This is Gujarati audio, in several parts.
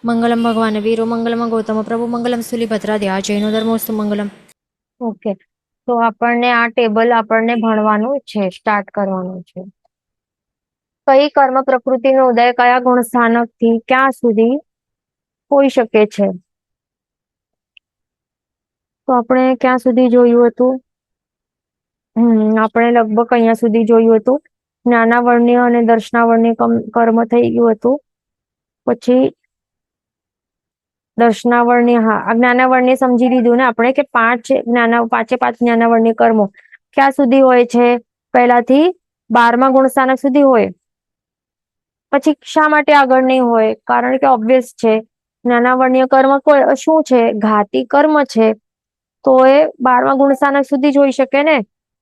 મંગલમ ભગવાન વીરો મંગલમ ગૌતમ પ્રભુ મંગલમ સુલીભદ્રાદ્યા જૈનો ધર્મોસ્તુ મંગલમ. ઓકે, તો આપણને આ ટેબલ આપણને ભણવાનું છે, સ્ટાર્ટ કરવાનું છે. કઈ કર્મ પ્રકૃતિનો ઉદય કયા ગુણ સ્થાનક થી ક્યાં સુધી હોઈ શકે છે? તો આપણે ક્યાં સુધી જોયું હતું? આપણે લગભગ અહીંયા સુધી જોયું હતું. જ્ઞાનાવર્ણ્ય અને દર્શનાવર્ણ્ય કર્મ થઈ ગયું હતું. પછી દર્શનાવર્ણ્ય, હા, જ્ઞાનાવર્ણ્ય સમજી લીધું ને આપણે કે પાંચે પાંચ જ્ઞાનાવર્ણ્ય કર્મો ક્યાં સુધી હોય છે? પહેલાથી 12મા ગુણ સ્થાનક સુધી હોય. પછી શા માટે આગળ નહીં હોય? કારણ કે ઓબ્વિયસ છે, જ્ઞાનાવર્ણ્ય કર્મ શું છે? ઘાતી કર્મ છે. તો એ 12મા ગુણ સ્થાનક સુધી જ હોઈ શકે ને,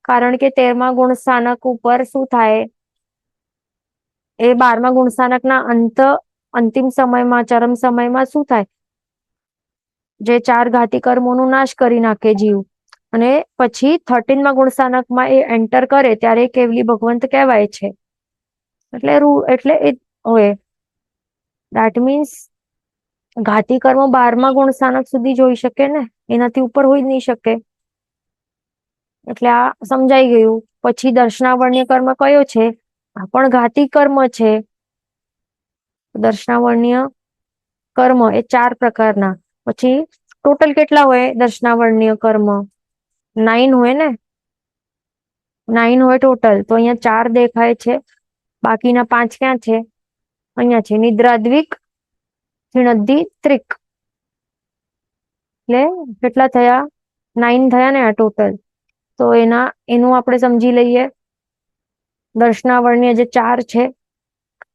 કારણ કે 13મા ગુણ સ્થાનક ઉપર શું થાય? એ 12મા ગુણ સ્થાનકના અંતિમ સમયમાં, ચરમ સમયમાં શું થાય? જે 4 ઘાતી કર્મોનું નાશ કરી નાખે જીવ. અને પછી 13મા ગુણ સ્થાનકમાં એ એન્ટર કરે ત્યારે કેવલી ભગવંત કહેવાય છે. એટલે એ હોય. દેટ મીન્સ ઘાતી કર્મ 12મા ગુણ સ્થાનક સુધી જ હોઈ શકે ને, એનાથી ઉપર હોઈ જ નહીં શકે. એટલે આ સમજાઈ ગયું. પછી દર્શનાવર્ણ્ય કર્મ કયો છે? આ પણ ઘાતી કર્મ છે. દર્શનાવર્ણ્ય કર્મ એ 4 પ્રકારના. પછી ટોટલ કેટલા હોય દર્શનાવર્ણ્ય કર્મ? 9 હોય ને, 9 હોય ટોટલ. તો અહીંયા 4 દેખાય છે, બાકીના 5 ક્યાં છે? અહીંયા છે. નિદ્રા, દ્વિક, હિણદ્દી, ત્રિક. એટલે કેટલા થયા? 9 થયા ને આ ટોટલ. તો એનું આપણે સમજી લઈએ. દર્શનાવર્ણ્ય જે 4 છે: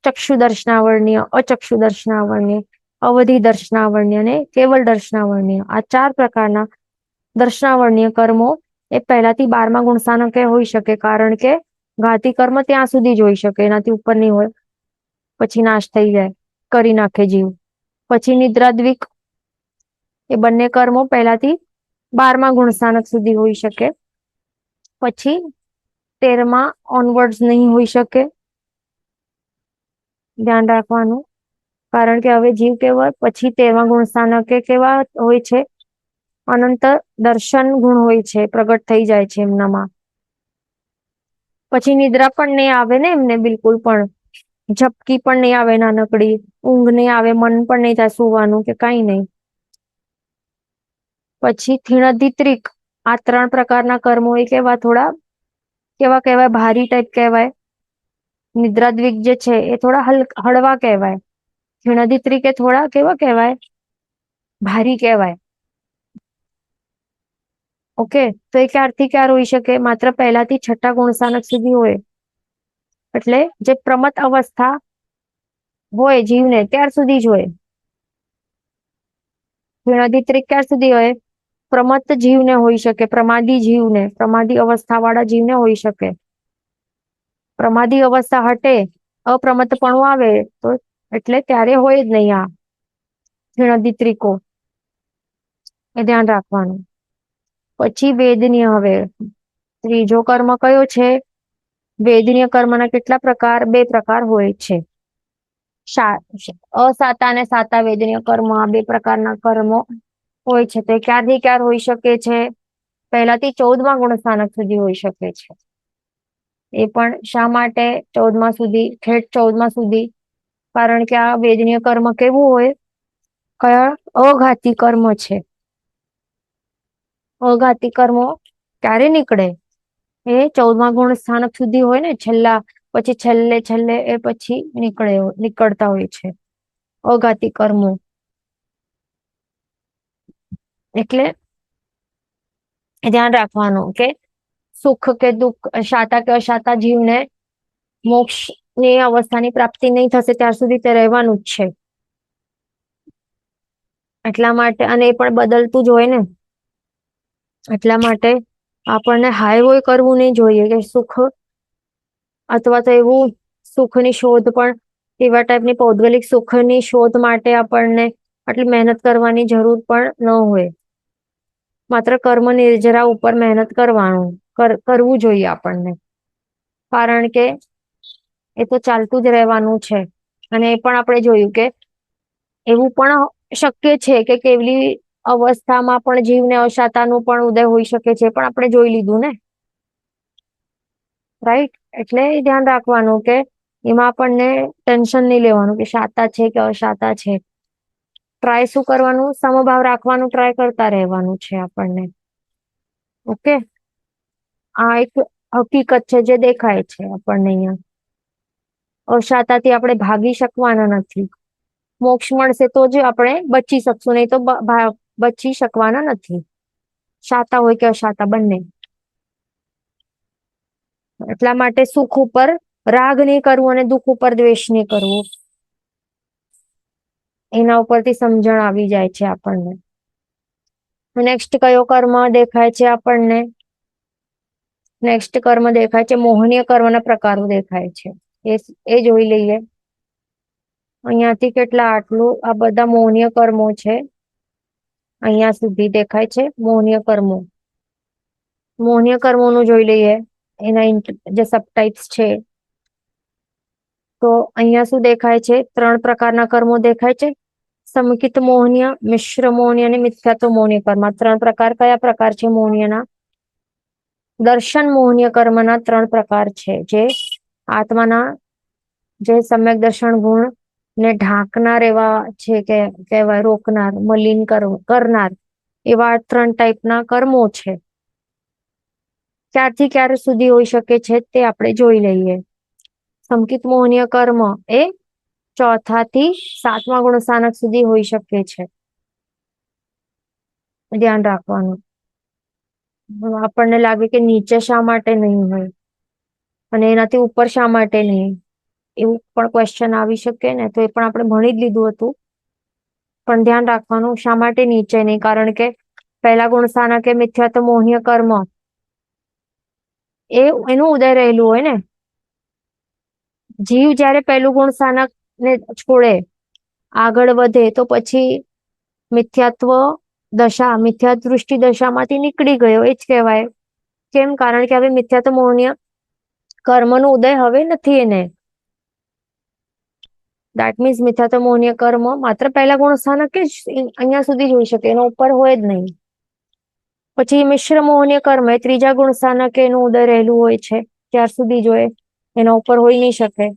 ચક્ષુ દર્શનાવર્ણ્ય, અચક્ષુ દર્શનાવર્ણ્ય, અવધિ દર્શનાવર્ણ્ય અને કેવલ દર્શનાવર્ણ્ય. આ 4 પ્રકારના દર્શનાવર્ણ્ય કર્મો એ પહેલાથી 12મા ગુણ સ્થાનકે હોઈ શકે, કારણ કે ઘાતી કર્મ ત્યાં સુધી જ હોઈ શકે, એનાથી ઉપર નહીં હોય. પછી નાશ થઈ જાય, કરી નાખે જીવ. પછી નિદ્રા, દ્વિક, એ બંને કર્મો પહેલાથી 12મા ગુણ સ્થાનક સુધી હોઈ શકે. પછી 13મા ઓનવર્ડ્સ નહીં હોઈ શકે. ધ્યાન રાખવાનું, કારણ કે હવે જીવ કેવા પછી 13મા ગુણ સ્થાનકે કેવા હોય છે? અનંત દર્શન ગુણ હોય છે, પ્રગટ થઈ જાય છે એમનામાં. પછી નિદ્રા પણ નહીં આવે ને એમને, બિલકુલ પણ ઝપકી પણ નહીં આવે, નાનકડી ઊંઘ નહીં આવે, મન પણ નહીં થાય સુવાનું કે કઈ નહીં. પછી થીણધી, ત્રિક, આ 3 પ્રકારના કર્મો એ કેવા થોડા કેવા કહેવાય? ભારી ટાઈપ કહેવાય. નિદ્રા, દ્વિક જે છે એ થોડા હળવા કહેવાય. થીણધી, ત્રિક એ થોડા કેવા કહેવાય? ભારી કહેવાય. ઓકે, તો એ ક્યારથી ક્યારે હોઈ શકે? માત્ર પહેલાથી 6ઠ્ઠા ગુણ સ્થાનક સુધી હોય. એટલે જે પ્રમત અવસ્થા હોય જીવને ત્યાર સુધી જ હોય. થીણધી, ત્રિક ક્યાર સુધી હોય? પ્રમત્ત જીવને હોઈ શકે, પ્રમાદી જીવને, પ્રમાદી અવસ્થા વાળા જીવને હોઈ શકે. પ્રમાદી અવસ્થા હટે, અપ્રમત્તપણું આવે તો એટલે ત્યારે હોય જ નહીં આ થીણધી, ત્રિકો. એ ધ્યાન રાખવાનું. પછી વેદનીય. હવે ત્રીજો કર્મ કયો છે? વેદનીય કર્મના કેટલા પ્રકાર? 2 પ્રકાર હોય છે. અસાતા અને સાતા વેદનીય કર્મ, આ 2 પ્રકારના કર્મો હોય છે. તો ક્યારથી ક્યારે હોઈ શકે છે? પહેલાથી 14મા ગુણ સ્થાનક સુધી હોઈ શકે છે. એ પણ શા માટે 14મા સુધી, ઠેઠ 14મા સુધી? કારણ કે આ વેદનીય કર્મ કેવું હોય? કયા? અઘાતી કર્મ છે. અઘાતી કર્મો ક્યારે નીકળે? એ 14મા ગુણ સ્થાનક સુધી હોય ને, પછી છેલ્લે એ પછી નીકળતા હોય છે અઘાતી કર્મો. એટલે ધ્યાન રાખવાનું કે સુખ કે દુઃખ, શાતા કે અશાતા જીવને મોક્ષ ની અવસ્થાની પ્રાપ્તિ નહીં થશે ત્યાર સુધી તે રહેવાનું જ છે. એટલા માટે, અને એ પણ બદલતું જ હોય ને, એટલા માટે આપણને હાય કરવું નહીં જોઈએ કે સુખ, અથવા તો એવું સુખની શોધ પણ, એવા ટાઈપની પૌદ્ગલિક સુખની શોધ માટે આપણને આટલી મહેનત કરવાની જરૂર પણ ન હોય. માત્ર કર્મ નિર્જરા ઉપર મહેનત કરવું જોઈએ આપણને, કારણ કે એ તો ચાલતું જ રહેવાનું છે. અને એ પણ આપણે જોયું કે એવું પણ શક્ય છે કે કેવલી અવસ્થામાં પણ જીવને અશાતાનું પણ ઉદય હોઈ શકે છે, પણ આપણે જોઈ લીધું ને, રાઈટ? એટલે એ ધ્યાન રાખવાનું કે એમાં આપણને ટેન્શન નહીં લેવાનું કે શાતા છે કે અશાતા છે. ટ્રાય શું કરવાનું? સમભાવ રાખવાનું ટ્રાય કરતા રહેવાનું છે આપણને. ઓકે, આ એક હકીકત છે જે દેખાય છે આપણને અહીંયા. અશાતાથી આપણે ભાગી શકવાના નથી. મોક્ષ મળશે તો જ આપણે બચી શકશું, નહીં તો બચી શકવાના નથી, શાતા હોય કે અશાતા બંને. એટલા માટે સુખ ઉપર રાગ નહીં કરવું અને દુઃખ ઉપર દ્વેષ નહીં કરવું. એના ઉપરથી સમજણ આવી જાય છે આપણને. નેક્સ્ટ કયો કર્મ દેખાય છે આપણને? નેક્સ્ટ કર્મ દેખાય છે, મોહનીય કર્મના પ્રકારો દેખાય છે. એ જોઈ લઈએ. અહીંયાથી કેટલા આટલું આ બધા મોહનીય કર્મો છે. અહીંયા સુધી દેખાય છે મોહનીય કર્મો. મોહનીય કર્મોનું જોઈ લઈએ, એના જે સબટાઇપ્સ છે. તો અહીંયા શું દેખાય છે? 3 પ્રકારના કર્મો દેખાય છે. સમકિત મોહનીય, મિશ્ર મોહનીય અને મિથ્યાત્વ મોહનીય કર્મ. 3 પ્રકાર કયા પ્રકાર છે મોહનીયના? દર્શન મોહનીય કર્મના 3 પ્રકાર છે, જે આત્માના જે સમ્યક દર્શન ગુણ ને ઢાંકનાર એવા છે, કે કહેવાય રોકનાર, મલિન કરનાર, એવા 3 ટાઈપના કર્મો છે. ક્યારથી ક્યારે સુધી હોઈ શકે છે તે આપણે જોઈ લઈએ. સંકિત મોહનીય કર્મ એ 4થા થી 7મા ગુણ સ્થાનક સુધી હોઈ શકે છે. ધ્યાન રાખવાનું. આપણને લાગે કે નીચે શા માટે નહીં હોય અને એનાથી ઉપર શા માટે નહીં, એવું પણ ક્વેશ્ચન આવી શકે ને. તો એ પણ આપણે ભણી જ લીધું હતું. પણ ધ્યાન રાખવાનું શા માટે નીચે નહીં, કારણ કે પહેલા ગુણ સ્થાનક એ મિથ્યાત્વ મોહનીય કર્મ એ એનું ઉદય રહેલું હોય ને. જીવ જ્યારે પહેલું ગુણ સ્થાનક ને છોડે, આગળ વધે, તો પછી મિથ્યાત્વ દશા, મિથ્યા દૃષ્ટિ દશામાંથી નીકળી ગયો એ જ કહેવાય. કેમ? કારણ કે હવે મિથ્યાત્વ મોહનીય કર્મનો ઉદય હવે નથી એને. દેટ મીન્સ મિથ્યાત્વ મોહનીય કર્મ માત્ર પહેલા ગુણ સ્થાનક જ અહીંયા સુધી જ હોઈ શકે, એનો ઉપર હોય જ નહીં. પછી મિશ્ર મોહનીય કર્મ એ 3જા ગુણ સ્થાનકે એનું ઉદય રહેલું હોય છે, ત્યાર સુધી જ હોય, એના ઉપર હોઈ નહીં શકે.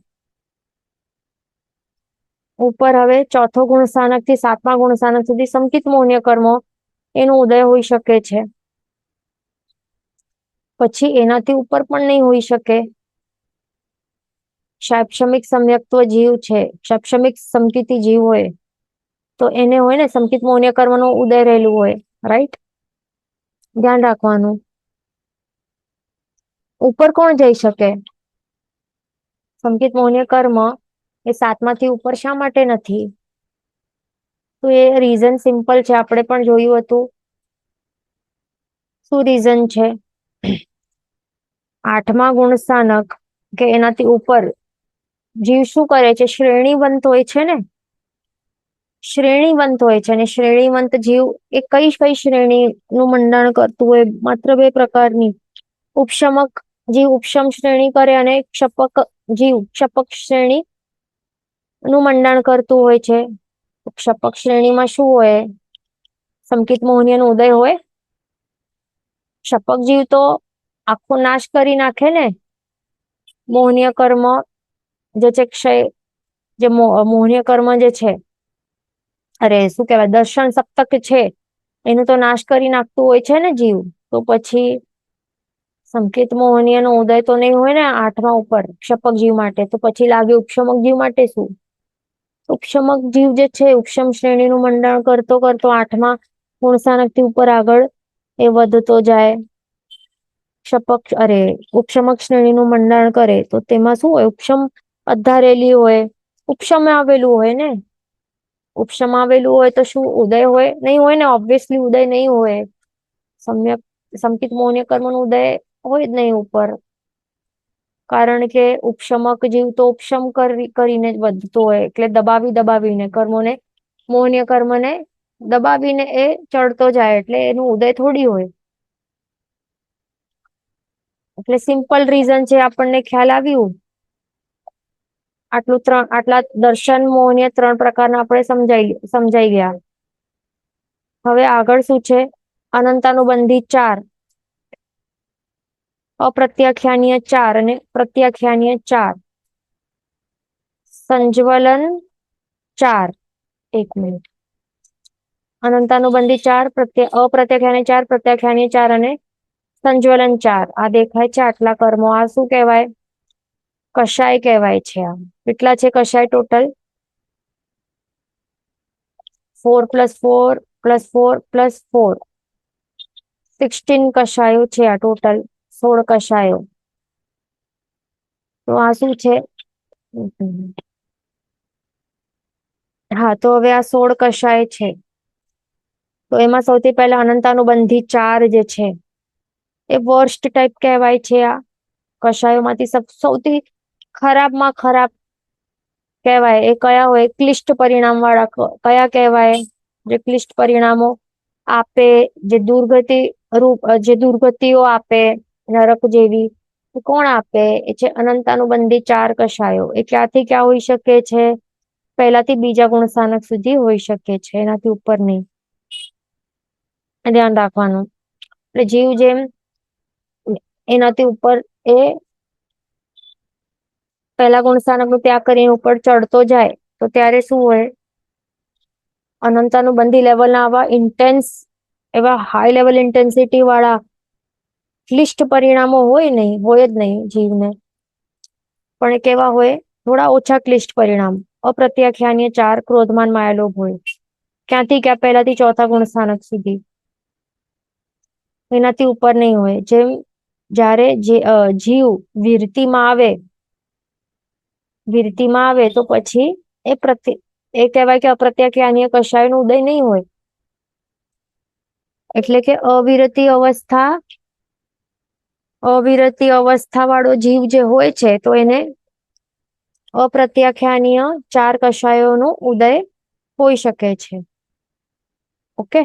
ઉપર હવે 4થો ગુણ સ્થાનક થી 7મા ગુણ સ્થાનક સુધી સંકિત મોહનીય કર્મો એનો ઉદય હોઈ શકે છે. પછી એનાથી ઉપર પણ નહીં હોઈ શકે. શૈક્ષણિક સમ્યક્ત્વ જીવ છે, શૈક્ષણિક સંકિતી જીવ હોય તો એને હોય ને સંકિત મોહનીય કર્મનો ઉદય રહેલું હોય, રાઈટ? ધ્યાન રાખવાનું. ઉપર કોણ જઈ શકે? સંકિત મોહનીય કર્મ એ 7માંથી ઉપર શા માટે નથી? તો એ રીઝન સિમ્પલ છે, આપણે પણ જોયું હતું. શું રીઝન છે? 8મા ગુણ સ્થાનક કે એનાથી ઉપર જીવ શું કરે છે? શ્રેણીવંત હોય છે ને. શ્રેણીવંત હોય છે, અને શ્રેણીવંત જીવ એ કઈ કઈ શ્રેણીનું મંડાણ કરતું હોય? માત્ર 2 પ્રકારની. ઉપશમક જીવ ઉપશમ શ્રેણી કરે, અને ક્ષપક જીવ ક્ષપક શ્રેણી નું મંડાણ કરતું હોય છે. ક્ષપક શ્રેણીમાં શું હોય? સંકિત મોહનીયનો ઉદય હોય. ક્ષપક જીવ તો આખો નાશ કરી નાખે ને. મોહનીય કર્મ જે છે ક્ષય, જે મોહનીય કર્મ જે છે, અરે શું કહેવાય, દર્શન સપ્તક છે, એનું તો નાશ કરી નાખતું હોય છે ને જીવ. તો પછી સંકેત મોહનીયનો ઉદય તો નહીં હોય ને 8મા ઉપર ક્ષપક જીવ માટે. તો પછી લાગે ઉપશમક જીવ માટે શું? ઉપશમક જીવ જે છે, ઉપશમ શ્રેણીનું મંડાણ કરતો કરતો 8મા ગુણ સ્થાનકથી ઉપર આગળ એ વધતો જાય. ઉપશમક શ્રેણીનું મંડાણ કરે તો તેમાં શું હોય? ઉપશમ અધારેલી હોય, ઉપશમ આવેલું હોય ને. ઉપશમ આવેલું હોય તો શું ઉદય હોય? નહીં હોય ને, ઓબ્વિયસલી ઉદય નહીં હોય. સંકિત મોહનીય કર્મનો ઉદય હોય જ નહીં ઉપર, કારણ કે ઉપશમક જીવ તો ઉપશમ કરીને જ વધતો હોય, એટલે દબાવીને કર્મોને, મોહનીય કર્મને દબાવીને એ ચડતો જાય, એટલે એનું ઉદય થોડી હોય. એટલે સિમ્પલ રીઝન છે, આપણને ખ્યાલ આવ્યું. આટલા દર્શન મોહનીય 3 પ્રકારના આપણે સમજાઈ ગયા. હવે આગળ શું છે? અનંતાનુબંધી 4, અપ્રત્યાખ્યાનીય 4 અને પ્રત્યાખ્યાનીય 4, સંજ્વલન 4. એક મિનિટ. અનંતાનુબંધી 4, અપ્રત્યાખ્યાનીય 4, પ્રત્યાખ્યાનીય 4 અને સંજ્વલન 4. આ દેખાય છે આટલા કર્મો. આ શું કહેવાય? કષાય કહેવાય છે. આ કેટલા છે કષાય ટોટલ? 4 + 4 + 4 + 4, 16 કષાયો છે આ ટોટલ. 16 કષાયો. તો આ શું છે? હા, તો હવે આ 16 કષાય છે. તો એમાં સૌથી પહેલા અનંતાનુબંધી 4 જે છે એ વર્સ્ટ ટાઈપ કહેવાય છે. આ કષાયોમાંથી સૌથી ખરાબમાં ખરાબ કહેવાય. એ કયા હોય? ક્લિષ્ટ પરિણામ વાળા કયા કહેવાય? જે ક્લિષ્ટ પરિણામો આપે, જે દુર્ગતિઓ આપે નરક જેવી, કોણ આપે? એ છે અનંતાનુબંધી 4 કષાયો. એ ક્યાંથી ક્યાં હોઈ શકે છે? પહેલાથી બીજા ગુણસ્થાનક સુધી હોઈ શકે છે, એનાથી ઉપર નહીં. ધ્યાન રાખવાનું. એટલે જીવ જેમ એનાથી ઉપર એ પહેલા ગુણસ્થાનક નું ત્યાગ કરીને ઉપર ચડતો જાય તો ત્યારે શું હોય? અનંતાનુબંધી લેવલના આવા ઇન્ટેન્સ, એવા હાઈ લેવલ ઇન્ટેન્સિટી વાળા ક્લિષ્ટ પરિણામો હોય જ નહીં જીવને. પણ એ કેવા હોય? થોડા ઓછા ક્લિષ્ટ પરિણામ. અપ્રત્યાખ્યાનીય 4, ક્રોધમાન માયાલોભ હોય. ક્યાંથી ક્યાં? પહેલાથી ચોથા ગુણસ્થાનક સુધી. એનાથી ઉપર નહીં હોય. જેમ જ્યારે જીવ વીરતીમાં આવે તો પછી એ કહેવાય કે અપ્રત્યાખ્યાનીય કષાયનો ઉદય નહીં હોય. એટલે કે અવિરતી અવસ્થા વાળો જીવ જે હોય છે તો એને અપ્રત્યાખ્યાનીય 4 કષાયોનો ઉદય હોઈ શકે છે. ઓકે,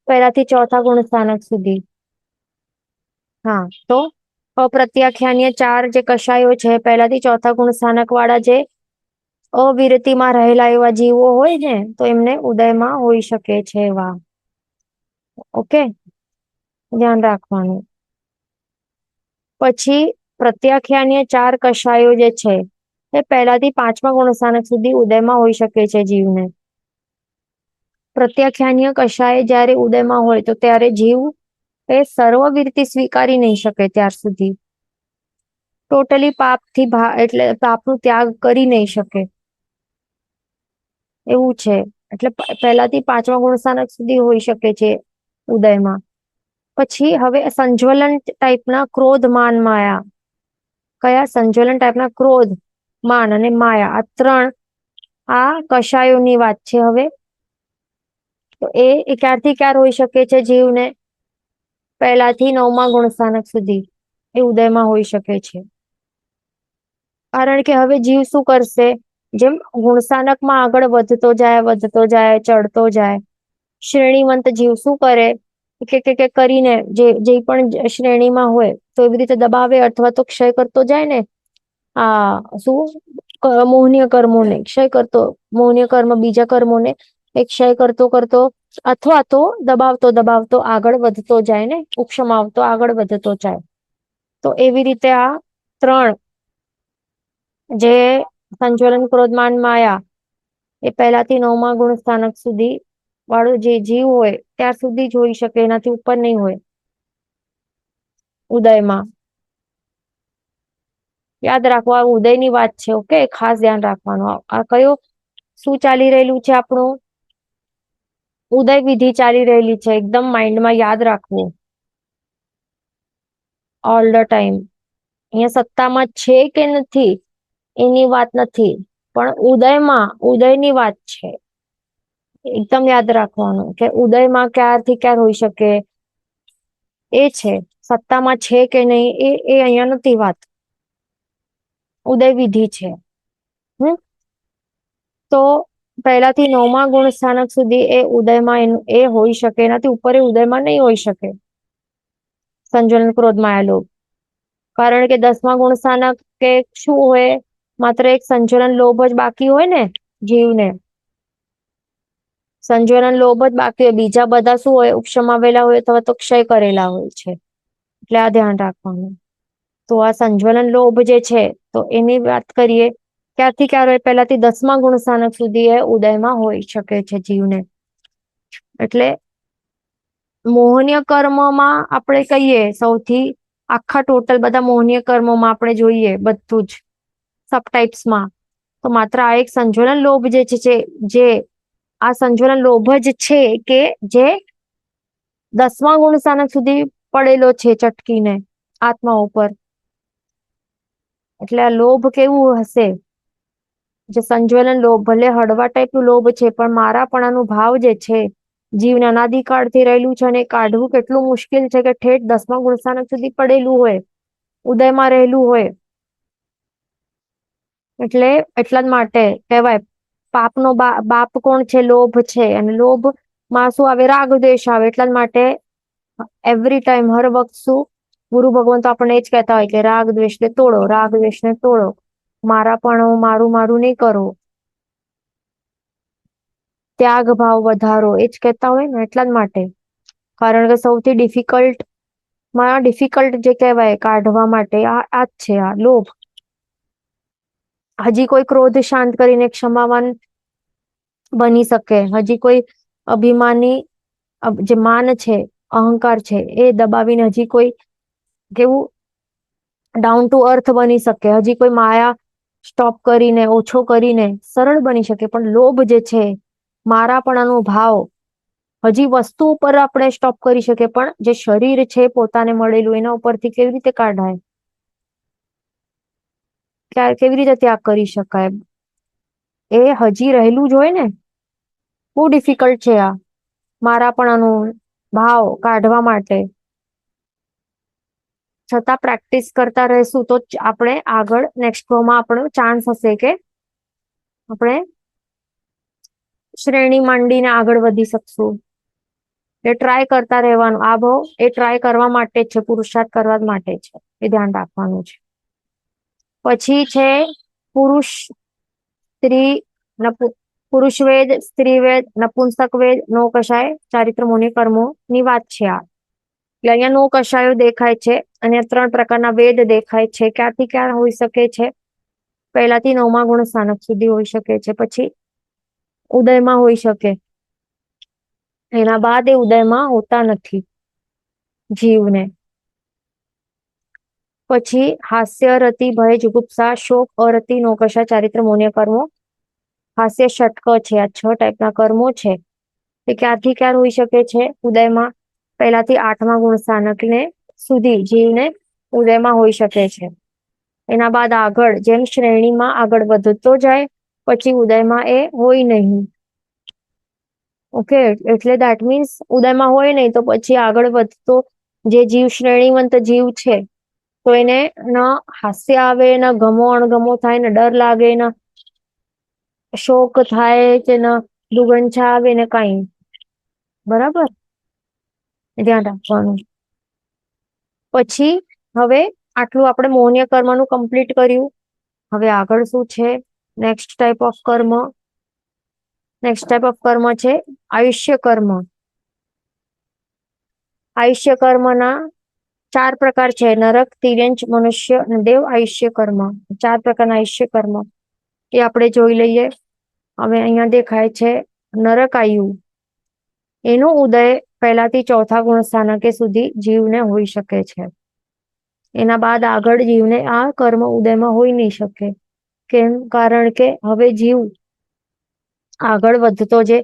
પહેલાથી ચોથા ગુણસ્થાનક સુધી. હા, તો અપ્રત્યાખ્યાનીય 4 જે કષાયો છે, પહેલાથી ચોથા ગુણસ્થાનક વાળા જે અવિરતીમાં રહેલા એવા જીવો હોય ને, તો એમને ઉદયમાં હોઈ શકે છે એવા. ઓકે, ધ્યાન રાખવાનું. પછી પ્રત્યાખ્યાનીય 4 કષાયો જે છે એ પહેલાથી 5મા ગુણસ્થાનક સુધી ઉદયમાં હોઈ શકે છે જીવને. પ્રત્યાખ્યાનીય કષાય જ્યારે ઉદયમાં હોય તો ત્યારે જીવ એ સર્વવીરતી સ્વીકારી નહીં શકે ત્યાર સુધી. ટોટલી એટલે પાપનો ત્યાગ કરી નહીં શકે એવું છે. એટલે પહેલાથી 5મા ગુણસ્થાનક સુધી હોઈ શકે છે ઉદયમાં. પછી હવે સંજ્વલન ટાઈપના ક્રોધ, માન, માયા. કયા? સંજ્વલન ટાઈપના ક્રોધ, માન અને માયા. આ 3 આ કષાયોની વાત છે. હવે તો એ ક્યારથી ક્યાર હોઈ શકે છે જીવને? પહેલાથી 9મા ગુણસ્થાનક સુધી એ ઉદયમાં હોઈ શકે છે. કારણ કે હવે જીવ શું કરશે? જેમ ગુણસ્થાનકમાં આગળ વધતો જાય, ચડતો જાય, શ્રેણીવંત જીવ શું કરે? કે કરીને જે પણ શ્રેણીમાં હોય તો એવી રીતે દબાવે અથવા તો ક્ષય કરતો જાય ને. મોહનીય કર્મોને ક્ષય કરતો, મોહનીય કર્મ બીજા કર્મોને એ ક્ષય કરતો અથવા તો દબાવતો આગળ વધતો જાય ને, ઉપશમાવતો આગળ વધતો જાય. તો એવી રીતે આ 3 જે સંજ્વલન, ક્રોધમાન, માયા એ પહેલાથી 9મા ગુણસ્થાનક સુધી વાળો જે જીવ હોય ત્યાર સુધી જ હોઈ શકે, એનાથી ઉપર નહીં હોય ઉદયમાં. યાદ રાખવા, આ ઉદયની વાત છે. ઓકે, ખાસ ધ્યાન રાખવાનું. આ કયો શું ચાલી રહેલું છે આપણું? ઉદય વિધિ ચાલી રહેલી છે. એકદમ માઇન્ડમાં યાદ રાખવું ઓલ ધ ટાઈમ. અહીંયા સત્તામાં છે કે નથી એની વાત નથી, પણ ઉદયની વાત છે. એકદમ યાદ રાખવાનું કે ઉદયમાં ક્યારથી ક્યાર હોઈ શકે એ છે. સત્તામાં છે કે નહીં એ અહીંયા નથી વાત. ઉદય વિધિ છે. તો પહેલાથી 9મા ગુણસ્થાનક સુધી એ ઉદયમાં એ હોઈ શકે, એનાથી ઉપર એ ઉદયમાં નહીં હોઈ શકે સંજ્વલન, ક્રોધ, માયા, લોભ. કારણ કે 10મા ગુણસ્થાનક કે શું હોય? માત્ર એક સંજ્વલન લોભ જ બાકી હોય ને જીવને, સંજ્વલન લોભ જ બાકી હોય, બીજા બધા શું હોય, ઉપશમાવેલા હોય અથવા તો ક્ષય કરેલા હોય છે. એટલે આ ધ્યાન રાખવાનું. તો આ સંજ્વલન લોભ જે છે તો એની વાત કરીએ, ક્યારથી ક્યારે, પહેલાથી 10મા ગુણ સ્થાનક સુધી એ ઉદયમાં હોઈ શકે છે જીવને. એટલે મોહનીય કર્મમાં આપણે કહીએ સૌથી, આખા ટોટલ બધા મોહનીય કર્મોમાં આપણે જોઈએ બધું જ સબટાઇપ્સમાં, તો માત્ર આ એક સંજ્વલન લોભ જે છે, જે આ સંજ્વલન લોભ જ છે કે જે 10મા ગુણ સ્થાનક સુધી પડેલો છે ચટકીને આત્મા ઉપર. એટલે આ લોભ કેવું હશે, જે સંજ્વલન લોભ, ભલે હળવા ટાઈપનું લોભ છે, પણ મારાપણાનું ભાવ જે છે જીવને અનાદિકાળથી રહેલું છે, અને કાઢવું કેટલું મુશ્કેલ છે કે ઠેઠ 10મા ગુણ સ્થાનક સુધી પડેલું હોય, ઉદયમાં રહેલું હોય. એટલે એટલા જ માટે કહેવાય, પાપનો બાપ કોણ છે? લોભ છે. અને લોભ માં શું આવે? રાગ દ્વેષ આવે. એટલા જ માટે એવરી ટાઈમ, હર વખત શું ગુરુ ભગવાન તો આપણને એ જ કહેતા હોય કે રાગ દ્વેષને તોડો, રાગ દ્વેષને તોડો, મારા પણ મારું મારું નહીં કરો, ત્યાગ ભાવ વધારો, એ જ કહેતા હોય ને. એટલા જ માટે, કારણ કે સૌથી ડિફિકલ્ટ જે કહેવાય કાઢવા માટે આ જ છે, આ લોભ. હજી કોઈ ક્રોધ શાંત કરીને ક્ષમાવાન બની શકે, હજી કોઈ અભિમાની, જે માન છે, અહંકાર છે, એ દબાવીને હજી કોઈ કેવું ડાઉન ટુ અર્થ બની શકે, હજી કોઈ માયા સ્ટોપ કરીને, ઓછો કરીને સરળ બની શકે. પણ લોભ જે છે, મારાપણાનો ભાવ, હજી વસ્તુ ઉપર આપણે સ્ટોપ કરી શકીએ, પણ જે શરીર છે પોતાને મળેલું, એના ઉપરથી કેવી રીતે કાઢાય? કેવી રીતે ત્યાગ કરી શકાય? એ હજી રહેલું જ હોય ને. બહુ ડિફિકલ્ટ છે આ મારાપણાનો ભાવ કાઢવા માટે. છતાં પ્રેક્ટિસ કરતા રહેશું તો આપણે આગળ નેક્સ્ટ ફ્લોમાં આપણો ચાન્સ હશે કે આપણે શ્રેણી માંડીને આગળ વધી શકશું. એ ટ્રાય કરતા રહેવાનું. આ ભાવ એ ટ્રાય કરવા માટે જ છે, પુરુષાર્થ કરવા માટે છે. એ ધ્યાન રાખવાનું છે. પછી છે પુરુષ સ્ત્રી, પુરુષ વેદ, સ્ત્રી વેદ, નપુંસક વેદ, નો કશાય, ચારિત્ર મુનિ કર્મો ની વાત છે આ. એટલે અહીંયા નો કશાયો દેખાય છે, અને 3 પ્રકારના વેદ દેખાય છે. ક્યાંથી ક્યાં હોઈ શકે છે? પહેલાથી 9મા ગુણ સ્થાનક સુધી હોઈ શકે છે, પછી ઉદયમાં હોઈ શકે, એના બાદ એ ઉદયમાં હોતા નથી જીવને. પછી હાસ્ય, રતિ, ભય, જુગુપ્સા, શોક, અરતિ, નૌકશા, ચારિત્ર, મૌન્ય કર્મો. હાસ્ય ષટક છે, આ 6 ટાઈપના કર્મો છે. તે ક્યારથી ક્યાં હોઈ શકે છે? ઉદયમાં. પહેલાથી 8મા ગુણ સ્થાનકને સુધી જીવને ઉદયમાં હોઈ શકે છે. એના બાદ આગળ જેમ શ્રેણીમાં આગળ વધતો જાય, પછી ઉદયમાં એ હોય નહીં. ઓકે, એટલે દેટ મીન્સ ઉદયમાં હોય નહીં, તો પછી આગળ વધતો જે જીવ શ્રેણીવંત જીવ છે, તો એને ન હાસ્ય આવે, ન ગમો અણગમો થાય, ને ડર લાગે, ન શોક થાય, કે ન દુર્ગંછા આવે, ને કઈ. બરાબર, ધ્યાન રાખવાનું. પછી હવે આટલું આપણે મૌન્ય કર્મનું કમ્પ્લીટ કર્યું. હવે આગળ શું છે? નેક્સ્ટ ટાઈપ ઓફ કર્મ છે આયુષ્ય કર્મ. આયુષ્ય કર્મના 4 પ્રકાર છે: નરક, તિર્યંચ, મનુષ્ય અને દેવ આયુષ્ય કર્મ. 4 પ્રકારના આયુષ્ય કર્મ એ આપણે જોઈ લઈએ. હવે અહીંયા દેખાય છે નરક આયુ. એનો ઉદય પહેલાથી 4થા ગુણ સ્થાનકે સુધી જીવને હોઈ શકે છે. એના બાદ આગળ જીવને આ કર્મ ઉદયમાં હોઈ નહીં શકે. કેમ? કારણ કે હવે જીવ આગળ વધતો જે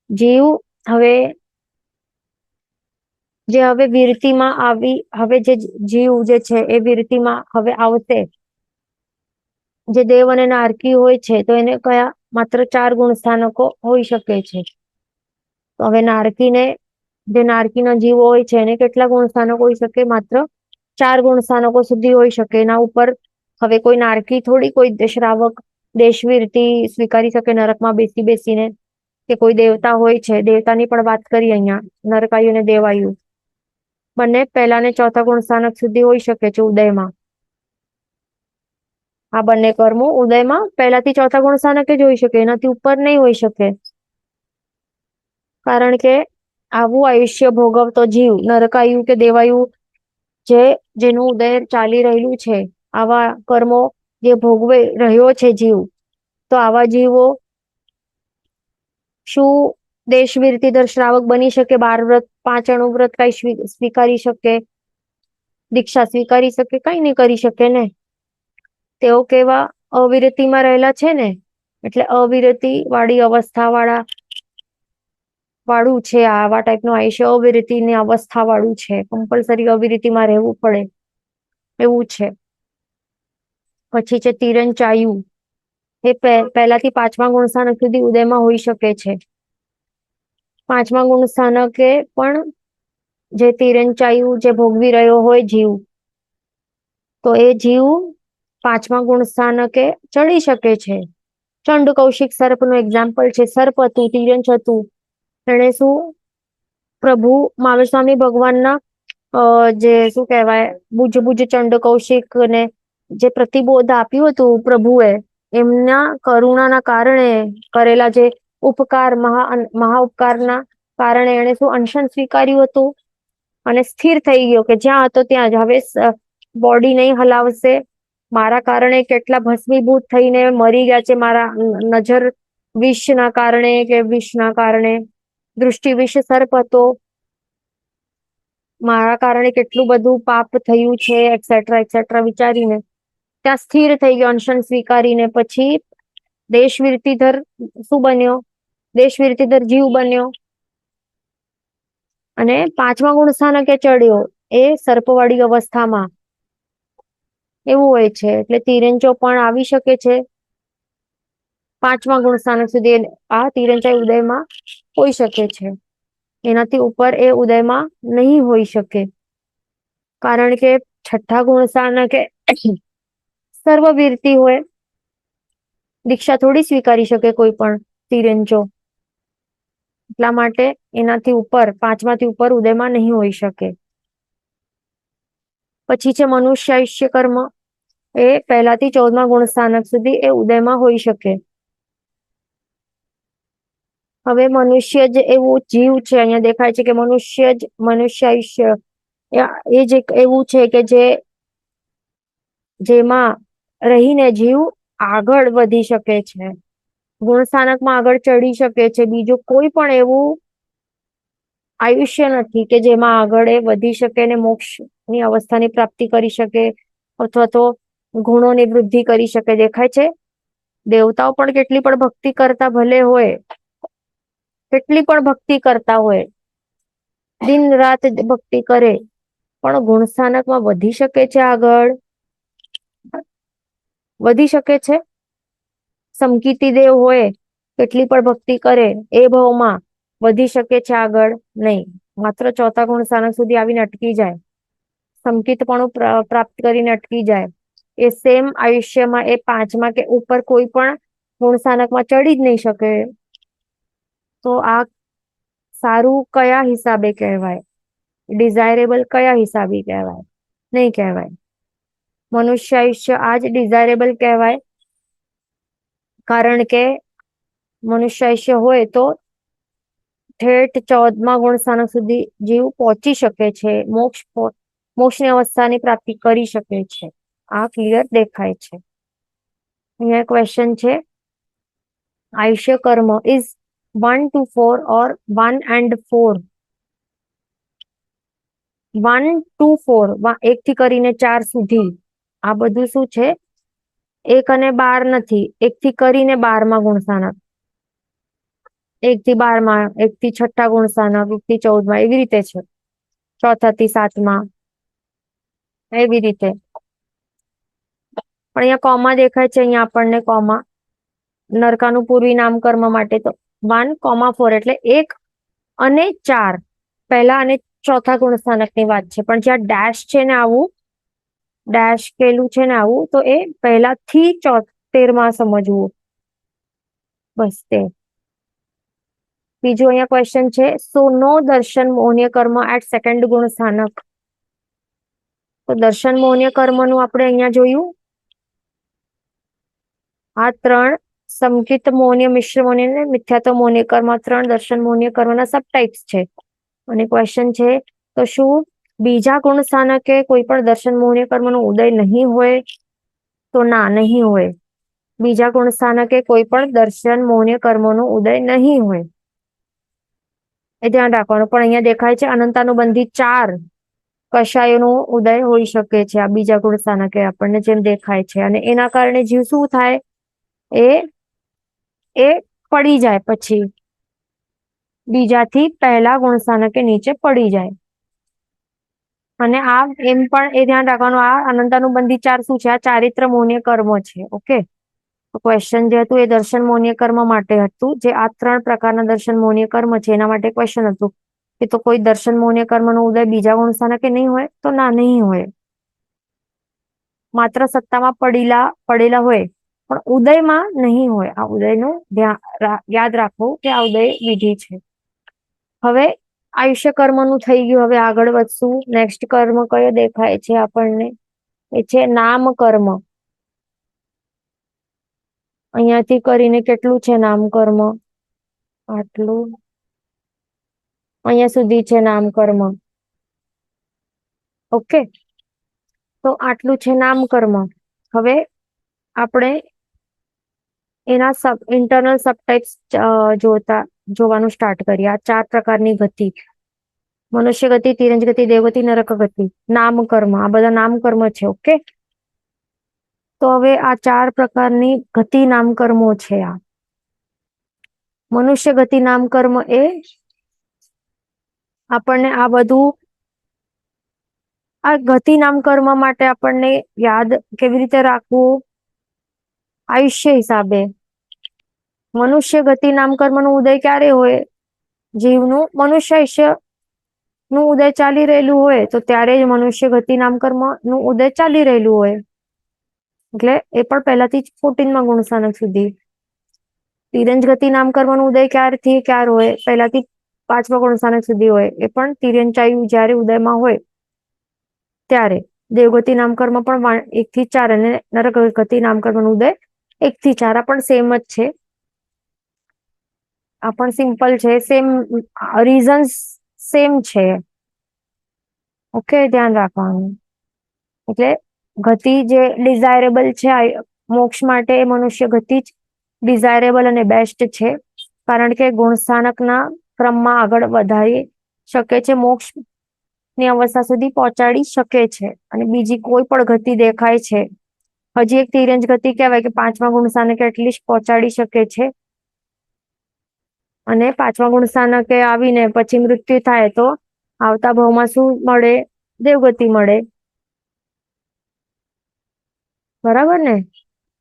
જીવ હવે વીરતીમાં આવી, હવે જે જીવ જે છે એ વીરતીમાં હવે આવશે. જે દેવ અને નારકી હોય છે, તો એને કયા માત્ર 4 ગુણ સ્થાનકો હોઈ શકે છે. તો હવે જે નારકીના જીવો હોય છે, એને કેટલા ગુણ સ્થાનકો હોઈ શકે? માત્ર 4 ગુણ સ્થાનકો સુધી હોઈ શકે. એના ઉપર હવે કોઈ નારકી થોડી કોઈ શ્રાવક દેશવીરતી સ્વીકારી શકે નરકમાં બેસીને, કે કોઈ દેવતા હોય છે, દેવતાની પણ વાત કરી અહીંયા, નરકાયુ અને દેવાયુ બંને પહેલા ને 4થા ગુણ સ્થાનક સુધી હોઈ શકે છે ઉદયમાં. આ બંને કર્મો ઉદયમાં પહેલાથી ચોથા ગુણ સ્થાનકે જ હોઈ શકે, એનાથી ઉપર નહીં હોઈ શકે. કારણ કે આવું આયુષ્ય ભોગવતો જીવ, નરકાયુ કે દેવાયુ જેનું ઉદય ચાલી રહેલું છે, આવા કર્મો જે ભોગવે રહ્યો છે જીવ, તો આવા જીવો શું દેશવીરતીધર શ્રાવક બની શકે? 12 વ્રત 5 અણુવ્રત કઈ સ્વીકારી શકે? દીક્ષા સ્વીકારી શકે? કઈ નહીં કરી શકે ને. તેઓ કેવા અવિરતિમાં રહેલા છે ને, એટલે અવિરતિ વાળી અવસ્થા વાળું છે. આવા ટાઈપનું આયુષ્ય અવિરતિની અવસ્થા વાળું છે. કમ્પલસરી અવિરતિમાં રહેવું પડે એવું છે. પછી છે તિરંચાયુ. એ પહેલાથી 5મા ગુણ સ્થાનક સુધી ઉદયમાં હોઈ શકે છે. 5મા ગુણ સ્થાનકે પણ જે તિરંચાયુ જે ભોગવી રહ્યો હોય જીવ, તો એ જીવ 5મા ગુણ સ્થાનકે ચડી શકે છે. ચંડ કૌશિક સર્પનું એક્ઝામ્પલ છે. સર્પ હતું, તિરંચ હતું. એને શું પ્રભુ મહાવીર સ્વામી ભગવાનના જે શું કહેવાય બુજ ચંડ કૌશિક ને જે પ્રતિબોધ આપ્યું હતું પ્રભુએ, એમના કરુણાના કારણે કરેલા જે ઉપકાર, મહા ઉપકારના કારણે એને શું અનશન સ્વીકાર્યું હતું અને સ્થિર થઈ ગયો કે જ્યાં હતો ત્યાં જ. હવે બોડી નહીં હલાવશે. મારા કારણે કેટલા ભસ્મીભૂત થઈને મરી ગયા છે, મારા નજર વિષના કારણે કે વિષના કારણે. દૃષ્ટિ વિષ સર્પ હતો, મારા કારણે કેટલું બધું પાપ થયું છે, એક્સેટ્રા એક્સેટ્રા વિચારીને ત્યાં સ્થિર થઈ ગયો અનશન સ્વીકારીને. પછી દેશવીરતીધર શું બન્યો? દેશવીરતીધર જીવ બન્યો અને 5મા ગુણ સ્થાનકે ચડ્યો, એ સર્પવાળી અવસ્થામાં. એવું હોય છે. એટલે તિરંચો પણ આવી શકે છે 5મા ગુણ સ્થાનક સુધી. આ તિરંચાઈ ઉદયમાં હોઈ શકે છે. એનાથી ઉપર એ ઉદયમાં નહીં હોઈ શકે, કારણ કે 6ઠ્ઠા ગુણ સ્થાનકે સર્વવીરતી હોય. દીક્ષા થોડી સ્વીકારી શકે કોઈ પણ તિરંચો. એટલા માટે એનાથી ઉપર 5માથી ઉપર ઉદયમાં નહીં હોઈ શકે. પછી છે મનુષ્ય આયુષ્ય કર્મ. એ પહેલાથી 14મા ગુણ સ્થાનક સુધી એ ઉદયમાં હોઈ શકે. હવે મનુષ્ય જ એવું જીવ છે, અહીંયા દેખાય છે કે મનુષ્ય આયુષ્ય એ જ એવું છે કે જેમાં રહીને જીવ આગળ વધી શકે છે, ગુણ સ્થાનકમાં આગળ ચડી શકે છે. બીજું કોઈ પણ એવું આયુષ્ય નથી કે જેમાં આગળ એ વધી શકે ને મોક્ષની અવસ્થાની પ્રાપ્તિ કરી શકે અથવા તો ગુણોની વૃદ્ધિ કરી શકે. દેખાય છે દેવતાઓ પણ કેટલી પણ ભક્તિ કરતા ભલે હોય, કેટલી પણ ભક્તિ કરતા હોય, દિન રાત ભક્તિ કરે, પણ ગુણ સ્થાનકમાં વધી શકે છે, આગળ વધી શકે છે. સમકીતી દેવ હોય, કેટલી પણ ભક્તિ કરે, એ ભાવમાં વધી શકે છે, આગળ નહીં. માત્ર 4થા ગુણ સ્થાનક સુધી આવીને અટકી જાય, સમકિતપણું પ્રાપ્ત કરીને અટકી જાય. એ સેમ આયુષ્યમાં એ 5મા કે ઉપર કોઈ પણ ગુણ સ્થાનકમાં ચડી જ નહીં શકે. તો આ સારું કયા હિસાબે કહેવાય? ડિઝાયરેબલ કયા હિસાબે કહેવાય? નહીં કહેવાય. મનુષ્ય આયુષ્ય આ જ ડિઝાયરેબલ કહેવાય, કારણ કે મનુષ્ય આયુષ્ય હોય તો ઠેઠ 14મા ગુણ સ્થાનક સુધી જીવ પહોંચી શકે છે, મોક્ષની અવસ્થાની પ્રાપ્તિ કરી શકે છે. આ ક્લિયર દેખાય છે. અહીંયા ક્વેશ્ચન છે, આયુષ્ય કર્મ is 1 to 4 or 1 and 4? 1 to 4, 1 થી કરીને 4 સુધી. આ બધું શું છે? 1 અને 12 નથી, 1 થી કરીને 12મા ગુણ સ્થાનક, 1 થી 12માં, 1 થી 6ઠ્ઠા ગુણ સ્થાનક, 1 થી 14માં, એવી રીતે છે. 4થા થી 7માં એવી રીતે. પણ અહીંયા કોમા દેખાય છે, અહીંયા આપણને કોમા નરકાનું પૂર્વી નામ કર્મ માટે. તો 1,4 એટલે 1 અને 4 પહેલા અને 4થા ગુણ સ્થાનકની વાત છે. પણ જ્યાં ડેશ છે ને, આવું ડેશ કેલું છે ને આવું, તો એ પહેલાથી 13માં સમજવું. બસ તે. બીજું અહીંયા ક્વેશ્ચન છે, સો નો દર્શન મોહનીય કર્મ એટ 2nd ગુણ સ્થાનક. તો દર્શન મોહનીય કર્મનું આપણે અહીંયા જોયું આ ત્રણ સંકિત મૌન્ય, મિશ્ર મૌન્ય અને મિથ્યાત્વ મૌન્ય કર્મ, આ ત્રણ દર્શન મૌન્ય કર્મના સબ ટાઈપ્સ છે. અને ક્વેશ્ચન છે, તો શું બીજા ગુણ સ્થાનકે કોઈ પણ દર્શન મૌન્ય કર્મનો ઉદય નહીં હોય? તો ના, નહીં હોય. બીજા ગુણ સ્થાનકે કોઈ પણ દર્શન મૌન્ય કર્મનો ઉદય નહીં હોય, એ ધ્યાન રાખવાનું. પણ અહીંયા દેખાય છે અનંતાનુબંધી 4 કશાયોનો ઉદય હોઈ શકે છે આ બીજા ગુણ સ્થાનકે, આપણને જેમ દેખાય છે. અને એના કારણે જીવ શું થાય? એ પડી જાય, પછી બીજાથી પહેલા ગુણ સ્થાનકે નીચે પડી જાય. અને આ એમ પણ એ ધ્યાન રાખવાનું, આ અનંતાનુબંધી 4 શું છે? આ ચારિત્ર મૌન્ય કર્મ છે. ઓકે, તો ક્વેશ્ચન જે હતું એ દર્શન મૌન્ય કર્મ માટે હતું, જે આ 3 પ્રકારના દર્શન મૌન્ય કર્મ છે એના માટે ક્વેશ્ચન હતું કે તો કોઈ દર્શન મૌન્ય કર્મનો ઉદય બીજા ગુણ સ્થાનકે નહીં હોય? તો ના, નહીં હોય. માત્ર સત્તામાં પડેલા હોય પણ ઉદયમાં નહીં હોય. આ ઉદયનું યાદ રાખવું કે આ ઉદય વિધિ છે. હવે આયુષ્ય કર્મનું થઈ ગયું. હવે આગળ વધશું. નેક્સ્ટ કર્મ કયો દેખાય છે આપણને? એ છે નામ કર્મ. અહીંયાથી કરીને કેટલું છે નામ કર્મ? આટલું. અહીંયા સુધી છે નામ કર્મ. ઓકે, તો આટલું છે નામ કર્મ. હવે આપણે એના ઇન્ટરનલ સબટાઇપ્સ જોવાનું સ્ટાર્ટ કરીએ. આ 4 પ્રકારની ગતિ: મનુષ્ય ગતિ, તિરંજ ગતિ, દેવગતિ, નરક ગતિ. નામ કર્મ, આ બધા નામ કર્મ છે. ઓકે, તો હવે આ 4 પ્રકારની ગતિ નામ કર્મો છે. આ મનુષ્ય ગતિ નામ કર્મ એ આપણને આ બધું, આ ગતિ નામ કર્મ માટે આપણને યાદ કેવી રીતે રાખવું? આયુષ્ય હિસાબે. મનુષ્ય ગતિ નામ કર્મનું ઉદય ક્યારે હોય? જીવનું મનુષ્ય આયુષ્ય નું ઉદય ચાલી રહેલું હોય તો ત્યારે જ મનુષ્ય ગતિ નામ કર્મનું ઉદય ચાલી રહેલું હોય. એટલે એ પણ પહેલાથી જ 14માં ગુણ સ્થાનક સુધી. તિરંજ ગતિ નામ કર્મનું ઉદય ક્યારથી ક્યાર હોય? પહેલાથી 5મા ગુણ સ્થાનક સુધી હોય. એ પણ તિર્યંચાયુ જ્યારે ઉદયમાં હોય ત્યારે. દેવગતિ નામ કર્મ પણ 1 થી 4, અને નરક ગતિ નામ કર્મનો ઉદય 1 થી 4. આ પણ સેમ જ છે. આ પણ સિમ્પલ છે. સેમ રીઝન્સ સેમ છે. ઓકે, ધ્યાન રાખવાનું. એટલે ગતિ જે ડિઝાયરેબલ છે મોક્ષ માટે, એ મનુષ્ય ગતિ જ ડિઝાયરેબલ અને બેસ્ટ છે. કારણ કે ગુણ સ્થાનકના ક્રમમાં આગળ વધારી શકે છે, મોક્ષ ની અવસ્થા સુધી પહોંચાડી શકે છે. અને બીજી કોઈ પણ ગતિ દેખાય છે, હજી એક તિર્યંજ ગતિ કહેવાય કે 5મા ગુણ સ્થાનકે એટલીસ્ટ પહોંચાડી શકે છે. અને 5મા ગુણ સ્થાનકે આવીને પછી મૃત્યુ થાય તો આવતા ભાવમાં શું મળે? દેવગતિ મળે. બરાબર ને?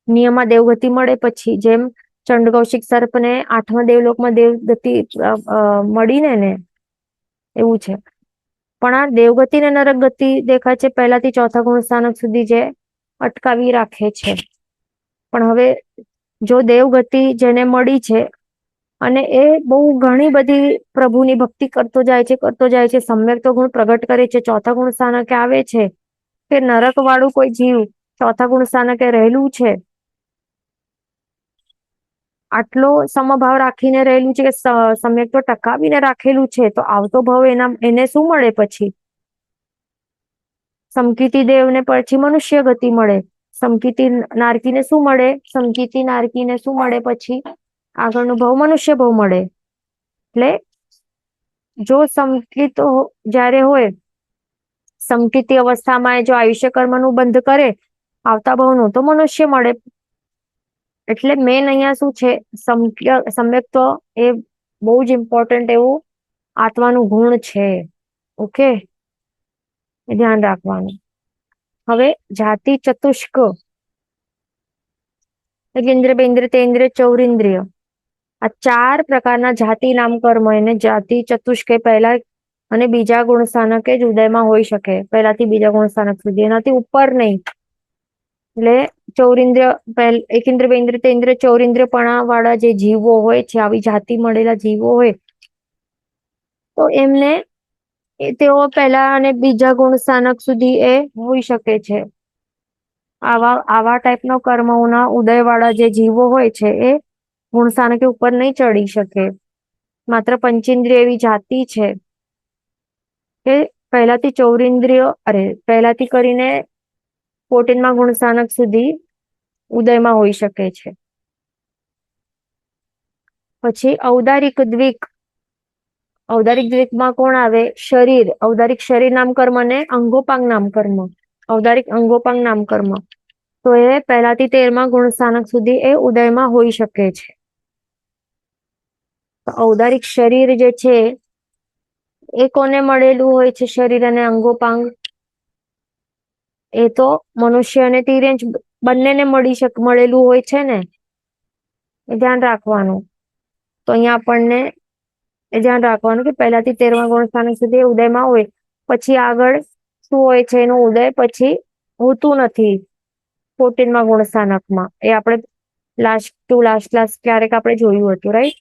નિયમમાં દેવગતિ મળે. પછી જેમ ચંડકૌશિક સર્પને 8મા દેવલોકમાં દેવગતિ મળીને ને, એવું છે. પણ આ દેવગતિ ને નરક ગતિ દેખાય છે પહેલાથી 4થા ગુણ સ્થાનક સુધી, જે અટકાવી રાખે છે. પણ હવે જો દેવગતિ જેને મળી છે અને એ બહુ ઘણી બધી પ્રભુની ભક્તિ કરતો જાય છે, સમ્યક તો ગુણ પ્રગટ કરે છે, 4થા ગુણ સ્થાનકે આવે છે, કે નરક વાળું કોઈ જીવ 4થા ગુણ સ્થાનકે રહેલું છે, આટલો સમભાવ રાખીને રહેલું છે કે સમ્યક તો ટકાવીને રાખેલું છે, તો આવતો ભાવ એને શું મળે? પછી સમકીર્તિ દેવને પછી મનુષ્ય ગતિ મળે. સમકીર્તિ નારકીને શું મળે? સમકીર્તિ નારકીને શું મળે? પછી આગળનો ભાવ મનુષ્ય ભાવ મળે. એટલે જો સમકિત જ્યારે હોય, સમકિતી અવસ્થામાં જો આયુષ્ય કર્મનું બંધ કરે આવતા ભાવનું, તો મનુષ્ય મળે. એટલે મેન અહીંયા શું છે? સમ્યક્ત્વ એ બહુ જ ઇમ્પોર્ટન્ટ એવું આત્માનું ગુણ છે. ઓકે, એ ધ્યાન રાખવાનું. હવે જાતિ ચતુષ્ક, ઇન્દ્રિય, બેન્દ્રિય, તેન્દ્રિય, ચૌરિન્દ્રિય, આ 4 પ્રકારના જાતિ નામ કર્મ, એને જાતિ ચતુષ્કે પહેલા અને બીજા ગુણ સ્થાનકે જ ઉદયમાં હોઈ શકે, પહેલાથી બીજા ગુણ સ્થાનક સુધી, એનાથી ઉપર નહીં. એટલે ચૌરિન્દ્રિય, એકેન્દ્રિય, બેન્દ્રિય, તેન્દ્રિય, ચૌરિન્દ્રિયપણા વાળા જે જીવો હોય છે, આવી જાતિ મળેલા જીવો હોય, તો એમને તેઓ પહેલા અને બીજા ગુણ સ્થાનક સુધી એ હોઈ શકે છે. આવા ટાઈપનો કર્મોના ઉદયવાળા જે જીવો હોય છે એ ગુણસ્થાનકે ઉપર નહીં ચડી શકે. માત્ર પંચેન્દ્રિય એવી જાતિ છે કે પહેલાથી પહેલાથી કરીને 14માં ગુણસ્થાનક સુધી ઉદયમાં હોઈ શકે છે. પછી ઔદારિક દ્વિકમાં કોણ આવે? શરીર. ઔદારિક શરીર નામ કર્મ અને અંગોપાંગ નામ કર્મ. ઔદારિક અંગોપાંગ નામ કર્મ. તો એ પહેલાથી 13માં ગુણસ્થાનક સુધી એ ઉદયમાં હોઈ શકે છે. ઔદારિક શરીર જે છે એ કોને મળેલું હોય છે? શરીર અને અંગોપાંગ એ તો મનુષ્ય અને તિર્યંચ બંનેને મળેલું હોય છે ને, એ ધ્યાન રાખવાનું. તો અહીંયા આપણને એ ધ્યાન રાખવાનું કે પહેલાથી 13માં ગુણસ્થાનક સુધી ઉદયમાં હોય, પછી આગળ શું હોય છે એનું ઉદય પછી હોતું નથી 14માં ગુણસ્થાનકમાં. એ આપણે લાસ્ટ ક્યારેક આપણે જોયું હતું, રાઈટ?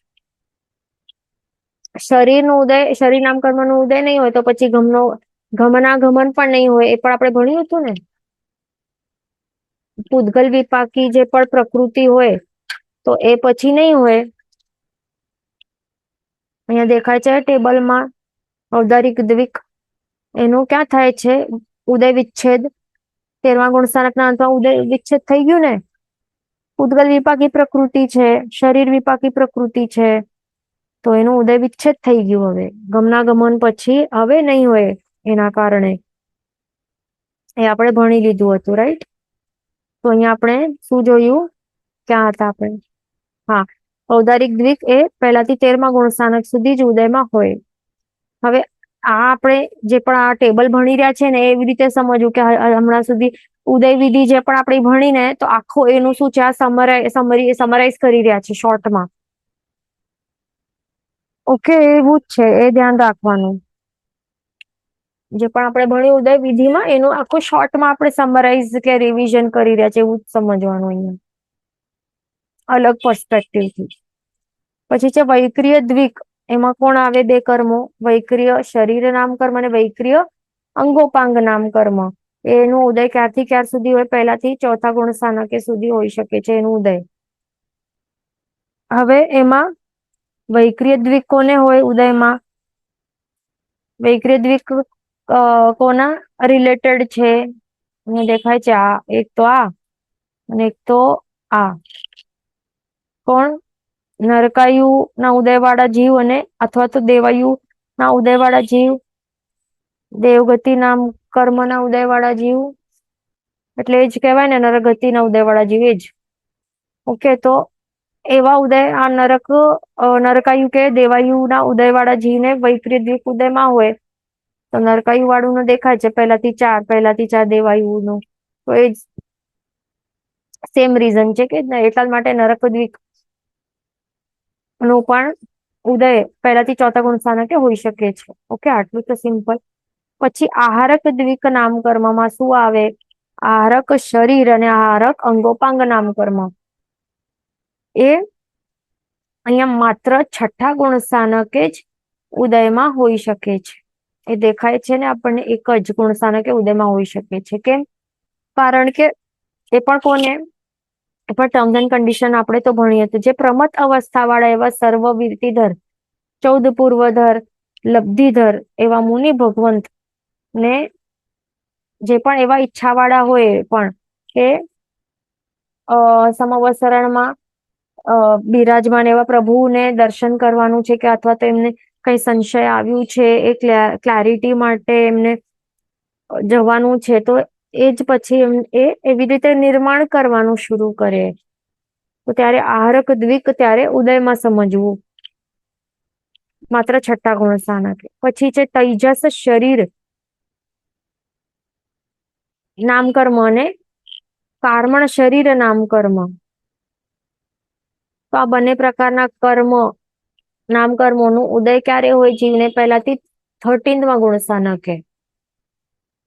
શરીર નામ કર્મનો ઉદય નહીં હોય તો પછી ગમન પણ નહીં હોય, એ પણ આપણે ભણ્યું હતું ને. પૂદગલ વિપાકી જે પણ પ્રકૃતિ હોય તો એ પછી નહીં હોય. અહીંયા દેખાય છે ટેબલમાં ઔદારિક દ્વિક, એનું ક્યાં થાય છે? ઉદય વિચ્છેદ. 13મા ગુણસ્થાનકના અંતમાં ઉદય વિચ્છેદ થઈ ગયું ને. પૂદગલ વિપાકી પ્રકૃતિ છે, શરીર વિપાકી પ્રકૃતિ છે, તો એનું ઉદય વિચ્છેદ થઈ ગયું. હવે ગમનાગમન પછી હવે નહીં હોય. એના કારણે એ આપણે ભણી લીધું હતું, રાઈટ? તો અહીંયા આપણે શું જોયું? ક્યાં હતા આપણે? હા, ઔદારિક દ્વિક એ પહેલાથી 13મા ગુણસ્થાનક સુધી જ ઉદયમાં હોય. હવે આપણે જે પણ આ ટેબલ ભણી રહ્યા છે ને, એવી રીતે સમજવું કે હમણાં સુધી ઉદય વિધિ જે પણ આપણે ભણીને, તો આખું એનું શું છે, આ સમરાઈઝ કરી રહ્યા છે શોર્ટમાં. ઓકે, એવું જ છે, એ ધ્યાન રાખવાનું. જે પણ આપણે ભણ્યું ઉદય વિધિમાં, એનું આખું શોર્ટમાં આપણે સમરાઈઝ કે રિવિઝન કરી રહ્યા છે, એવું જ સમજવાનું અહીંયા, અલગ પર્સપેક્ટિવથી. પછી છે વૈક્રિય દ્વિક. એમાં કોણ આવે? બે કર્મો, વૈક્રિય શરીર નામ કર્મ અને વૈક્રિય અંગોપાંગ નામ કર્મ. એનું ઉદય ક્યારથી ક્યાર સુધી હોય? પહેલાથી 4થા ગુણસ્થાનકે સુધી હોઈ શકે છે એનું ઉદય. હવે એમાં વૈક્રિય દ્વિક કોને હોય ઉદયમાં? વૈક્રિય દ્વિક કોના રિલેટેડ છે? દેખાય છે આ એક તો આ અને એક તો આ. કોણ? નરકાયુ ના ઉદયવાળા જીવ અને અથવા તો દેવાયુ ના ઉદયવાળા જીવ, દેવગતિ નામ કર્મ ના ઉદયવાળા જીવ, એટલે એ જ કહેવાય ને નરગતિ ના ઉદયવાળા જીવ, એ જ. ઓકે, તો એવા ઉદય આ નરકાયુ કે દેવાયુ ના ઉદયવાળા જીવને વૈક્રિય દ્વિક ઉદયમાં હોય તો નરકાયુ વાળું નો દેખાય છે પહેલાથી 4 દેવાયુ નું. તો એ જ સેમ રીઝન છે કે એટલા માટે નરક દ્વિક નો પણ ઉદય પહેલાથી 4થા ગુણસ્થાનકે હોઈ શકે છે. ઓકે, આટલું તો સિમ્પલ. પછી આહારક દ્વિક નામ કર્મમાં શું આવે? આહારક શરીર અને આહારક અંગોપાંગ નામ કર્મ. એ અહીંયા માત્ર 6થા ગુણસ્થાનકે જ ઉદયમાં હોઈ શકે છે. એ દેખાય છે ને આપણને, એક જ ગુણસ્થાનકે ઉદયમાં હોઈ શકે છે. કેમ? કારણ કે એ પણ કોને? એ પણ ટર્મ્સ એન્ડ કન્ડિશન આપણે તો ભણીએ હતું. જે પ્રમત અવસ્થા વાળા એવા સર્વ વિરતિધર, 14 પૂર્વધર, લબ્ધિધર એવા મુનિ ભગવંત ને જે પણ એવા ઈચ્છા વાળા હોય પણ કે સમવસરણમાં બિરાજમાન એવા પ્રભુને દર્શન કરવાનું છે, કે અથવા તો એમને કઈ સંશય આવ્યું છે, એ ક્લેરિટી માટે એમને જવાનું છે, તો એ જ પછી એ એવી રીતે નિર્માણ કરવાનું શરૂ કરે. તો ત્યારે આહારક દ્વિક ત્યારે ઉદયમાં સમજવું, માત્ર 6થા ગુણસ્થાનકે. પછી છે તૈજસ શરીર નામ કર્મ અને કાર્મણ શરીર નામ કર્મ. તો આ બંને પ્રકારના નામ કર્મોનું ઉદય ક્યારે હોય જીવને? પહેલાથી 13મા ગુણસ્થાનકે.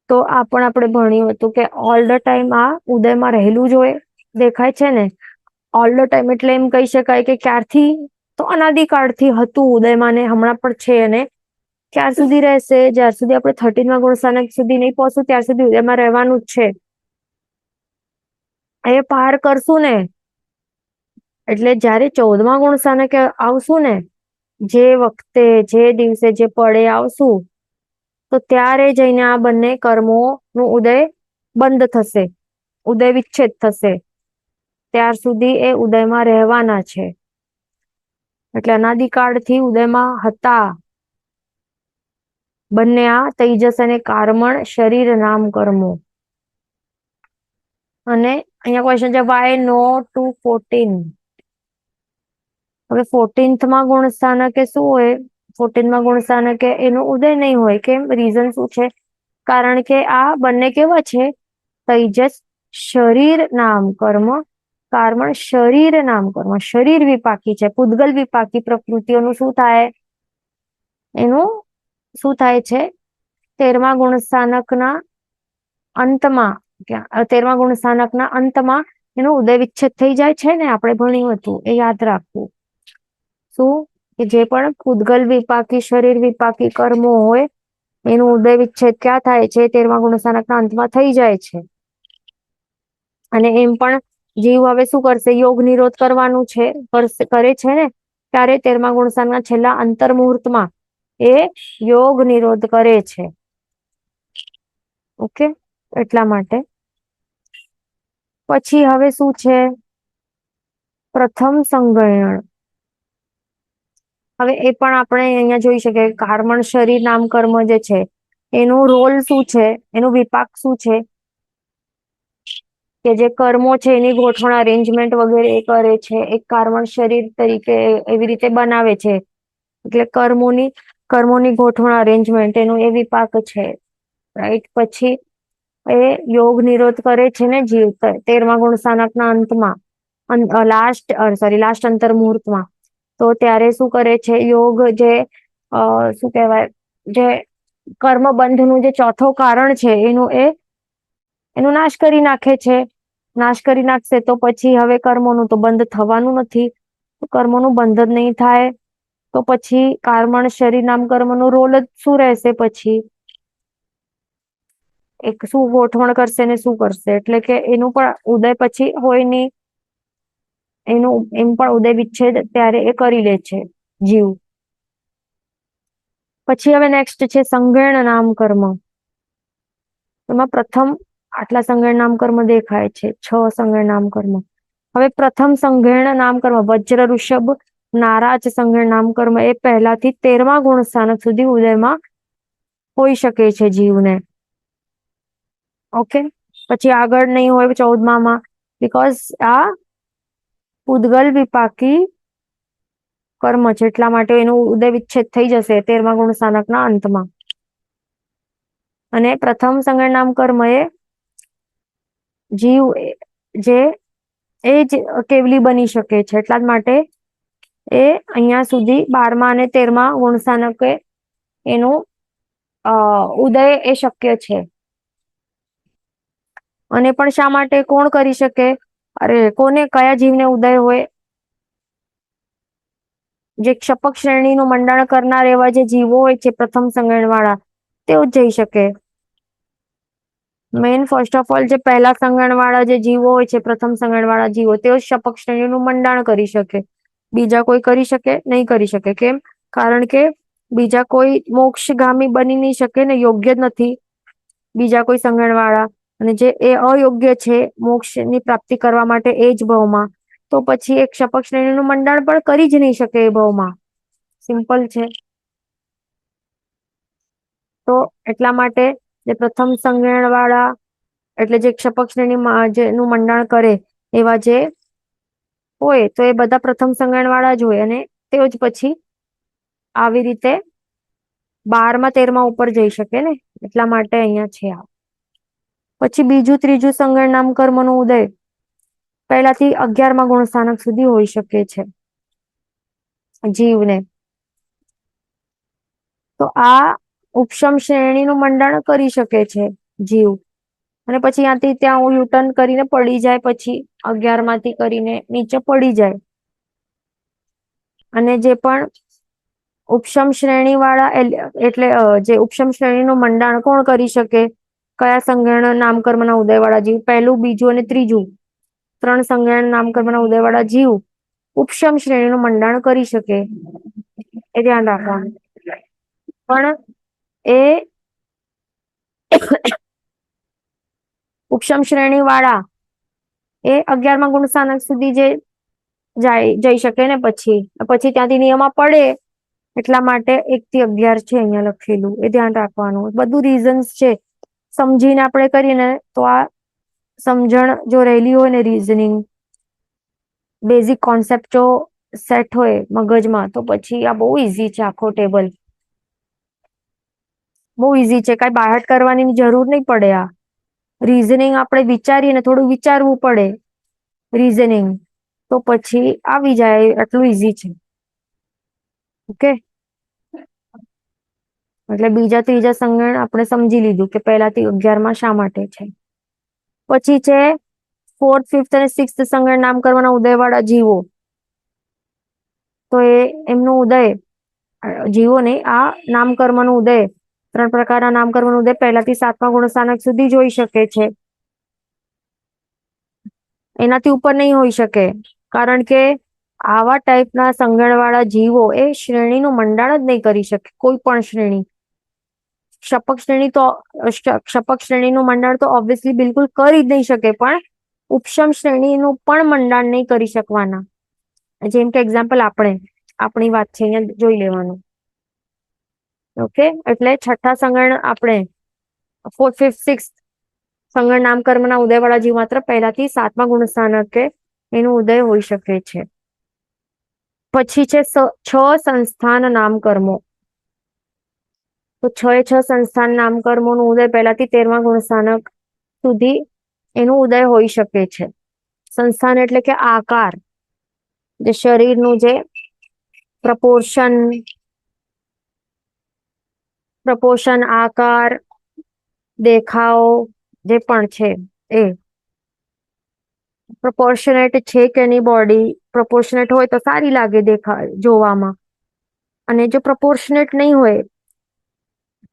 તો આ પણ આપણે ભણ્યું હતું કે ઓલ ધ ટાઈમ આ ઉદયમાં રહેલું જ હોય. દેખાય છે ને, ઓલ ધ ટાઈમ એટલે એમ કહી શકાય કે ક્યારથી? તો અનાદિકાળથી હતું ઉદયમાં ને હમણાં પણ છે, અને ક્યાર સુધી રહેશે? જ્યાર સુધી આપણે 13મા ગુણસ્થાનક સુધી નહીં પહોંચું ત્યાર સુધી ઉદયમાં રહેવાનું જ છે. એ પાર કરશું ને, એટલે જ્યારે 14મા ગુણ સ્થાનકે આવશું ને, જે વખતે જે દિવસે જે પળે આવશું, તો ત્યારે જઈને આ બંને કર્મો નું ઉદય બંધ થશે, ઉદય વિચ્છેદ થશે. ત્યાર સુધી એ ઉદયમાં રહેવાના છે. એટલે અનાદિકાળથી ઉદયમાં હતા બંને આ તેજસ અને કર્મણ શરીર નામ કર્મો. અને અહીંયા ક્વેશ્ચન છે વાય નો ટુ 14. હવે 14મા ગુણ સ્થાનકે શું હોય? 14મા ગુણ સ્થાનકે એનો ઉદય નહીં હોય. કેમ? રીઝન શું છે? કારણ કે આ બંને કેવા છે? તેજસ શરીર નામ કર્મ, કર્મણ શરીર નામ કર્મ. શરીર વિપાકી છે, પૂદગલ વિપાકી પ્રકૃતિઓનું શું થાય? એનું શું થાય છે? 13મા ગુણ સ્થાનકના અંતમાં, 13મા ગુણ સ્થાનકના અંતમાં એનો ઉદય વિચ્છેદ થઈ જાય છે ને, આપણે ભણ્યું હતું, એ યાદ રાખવું. શું? કે જે પણ પૂદગલ વિપાકી શરીર વિપાકી કર્મો હોય એનું ઉદય વિચ્છેદ ક્યાં થાય છે? 13મા ગુણ સ્થાનકના અંતમાં થઈ જાય છે. અને એમ પણ જીવ હવે શું કરશે? યોગ નિરોધ કરવાનું છે, કરે છે ને, ત્યારે 13મા ગુણ સ્થાનના છેલ્લા અંતર મુહૂર્તમાં એ યોગ નિરોધ કરે છે. ઓકે, એટલા માટે પછી હવે શું છે? પ્રથમ સંગયણ. હવે એ પણ આપણે અહીંયા જોઈ શકીએ, કર્મણ શરીર નામ કર્મ જે છે એનું રોલ શું છે? એનું વિપાક શું છે? કે જે કર્મો છે એની ગોઠવણ અરેન્જમેન્ટ વગેરે એ કરે છે, એક કર્મણ શરીર તરીકે એવી રીતે બનાવે છે. એટલે કર્મોની ગોઠવણ અરેન્જમેન્ટ એનું એ વિપાક છે, રાઈટ. પછી એ યોગ નિરોધ કરે છે ને જીવ 13મા ગુણ સ્થાનકના અંતમાં, લાસ્ટ અંતર મુહૂર્તમાં. તો ત્યારે શું કરે છે? યોગ જે શું કહેવાય, જે કર્મ બંધનું જે ચોથો કારણ છે એનો નાશ કરી નાખે છે. નાશ કરી નાખશે તો પછી હવે કર્મોનું તો બંધ થવાનું નથી, કર્મોનું બંધ જ નહીં થાય તો પછી કર્મણ શરીર નામ કર્મનો રોલ જ શું રહેશે? પછી એક શું ગોઠવણ કરશે ને શું કરશે? એટલે કે એનું પણ ઉદય પછી હોય નહીં, એનું એમ પણ ઉદય વિચ્છેદ ત્યારે એ કરી લે છે જીવ. પછી હવે નેક્સ્ટ છે સંગયણ નામ કર્મ. એમાં પ્રથમ આટલા સંગયણ નામ કર્મ દેખાય છે, 6 સંગયણ નામ કર્મ. હવે પ્રથમ સંગયણ નામ કર્મ વજ્ર ઋષભ નારાજ સંગયણ નામ કર્મ એ પહેલાથી 13મા ગુણ સ્થાનક સુધી ઉદયમાં હોઈ શકે છે જીવને. ઓકે, પછી આગળ નહીં હોય 14માં, બીકોઝ આ પૂદગલ વિપાકી કર્મ છે, એટલા માટે એનું ઉદય વિચ્છેદ થઈ જશે 13મા ગુણ સ્થાનકના અંતમાં. અને પ્રથમ સંગયણ નામ કર્મ એ જીવ જે એ જ કેવલી બની શકે છે, એટલા જ માટે એ અહીંયા સુધી 12મા અને 13મા ગુણ સ્થાનકે એનું ઉદય એ શક્ય છે. અને પણ શા માટે? કોણ કરી શકે? અરે કોને, કયા જીવને ઉદય હોય? જે ક્ષપક શ્રેણીનું મંડાણ કરનાર એવા જે જીવો હોય છે પ્રથમ સંગયણ વાળા, તેઓ જ જઈ શકે. મેઇન ફર્સ્ટ ઓફ ઓલ જે પહેલા સંગયણ વાળા જે જીવો હોય છે, પ્રથમ સંગયણ વાળા જીવો, તેઓ ક્ષપક શ્રેણીનું મંડાણ કરી શકે. બીજા કોઈ કરી શકે? નહીં કરી શકે. કેમ? કારણ કે બીજા કોઈ મોક્ષગામી બની નહીં શકે ને, યોગ્ય જ નથી બીજા કોઈ સંગયણ વાળા. અને જે એ અયોગ્ય છે મોક્ષની પ્રાપ્તિ કરવા માટે એ જ ભાવમાં, તો પછી એક ક્ષપક શ્રેણીનું મંડાણ પણ કરી જ નહીં શકે એ ભાવમાં. સિમ્પલ છે. તો એટલા માટે જે પ્રથમ સંગયણ વાળા એટલે જે ક્ષપક શ્રેણી જેનું મંડાણ કરે એવા જે હોય, તો એ બધા પ્રથમ સંગયણ વાળા જ હોય, અને તેઓ જ પછી આવી રીતે 12મા 13મા ઉપર જઈ શકે ને, એટલા માટે અહીંયા છે આ. પછી બીજું ત્રીજું સંગયણ નામ કર્મનો ઉદય પહેલાથી 11મા ગુણ સ્થાનક સુધી હોઈ શકે છે જીવને. તો આ ઉપશમ શ્રેણીનું મંડાણ કરી શકે છે જીવ, અને પછી ત્યાંથી ત્યાં યુટર્ન કરીને પડી જાય, પછી 11માંથી કરીને નીચે પડી જાય. અને જે પણ ઉપશમ શ્રેણી વાળા એટલે જે ઉપશમ શ્રેણીનું મંડાણ કોણ કરી શકે? કયા સંગયણ નામ કર્મના ઉદય વાળા જીવ? પહેલું, બીજું અને ત્રીજું. 3 સંજ્ઞાના નામકર્મના ઉદયવાળા જીવ ઉપશમ શ્રેણીનું મંડાણ કરી શકે, એ ધ્યાન રાખવાનું. પણ એ ઉપશમ શ્રેણી વાળા એ 11મા ગુણસ્થાનક સુધી જે જઈ શકે ને પછી ત્યાંથી નિયમમાં પડે, એટલા માટે 1 થી 11 છે અહીંયા લખેલું, એ ધ્યાન રાખવાનું. બધું રીઝન્સ છે, સમજીને આપણે કરીને તો આ સમજણ જો રહેલી હોય ને, રીઝનિંગ બેઝિક કોન્સેપ્ટ જો સેટ હોય મગજમાં, તો પછી આ બહુ ઈઝી છે. આખો ટેબલ બહુ ઈઝી છે, કઈ બાહટ કરવાની જરૂર નહીં પડે. આ રીઝનિંગ આપણે વિચારીને થોડું વિચારવું પડે રીઝનિંગ, તો પછી આવી જાય. આટલું ઈઝી છે. ઓકે, એટલે બીજા ત્રીજા સંજ્ઞા આપણે સમજી લીધું કે પહેલાથી 11માં શા માટે છે. પછી છે 4th, 5th અને 6th સંજ્ઞા નામ કરવાના ઉદયવાળા જીવો. તો એમનું ઉદય જીવો નહીં, આ નામકર્મનો ઉદય 3 પ્રકારના નામકર્મનો ઉદય પહેલાથી 7મા ગુણસ્થાનક સુધી જ હોઈ શકે છે, એનાથી ઉપર નહીં હોઈ શકે. કારણ કે આવા ટાઈપના સંજ્ઞાવાળા જીવો એ શ્રેણીનું મંડાણ જ નહીં કરી શકે, કોઈ પણ શ્રેણી. ક્ષપક શ્રેણીનું મંડાણ તો ઓબ્વિયસલી બિલકુલ કરી જ નહીં શકે, પણ ઉપશમ શ્રેણીનું પણ મંડાણ નહીં કરી શકવાના. જેમ કે એક્ઝામ્પલ આપણી વાત છે, અહીંયા જોઈ લેવાનું. ઓકે, એટલે છઠ્ઠા સંજ્ઞા આપણે 4th, 5th, 6th સંજ્ઞા નામકર્મના ઉદયવાળા જીવ માત્ર પહેલાથી 7મા ગુણસ્થાનકે એનું ઉદય હોઈ શકે છે. પછી છે 6 સંસ્થાન નામકર્મો. તો 6 સંસ્થાન નામકર્મોનું ઉદય પહેલાથી 13મા ગુણસ્થાનક સુધી એનું ઉદય હોઈ શકે છે. સંસ્થાન એટલે કે આકાર, જે શરીરનું જે પ્રપોર્શન, આકાર, દેખાવ જે પણ છે એ પ્રપોર્શનેટ છે કે એની બોડી પ્રપોર્શનેટ હોય તો સારી લાગે જોવામાં, અને જો પ્રપોર્શનેટ નહીં હોય,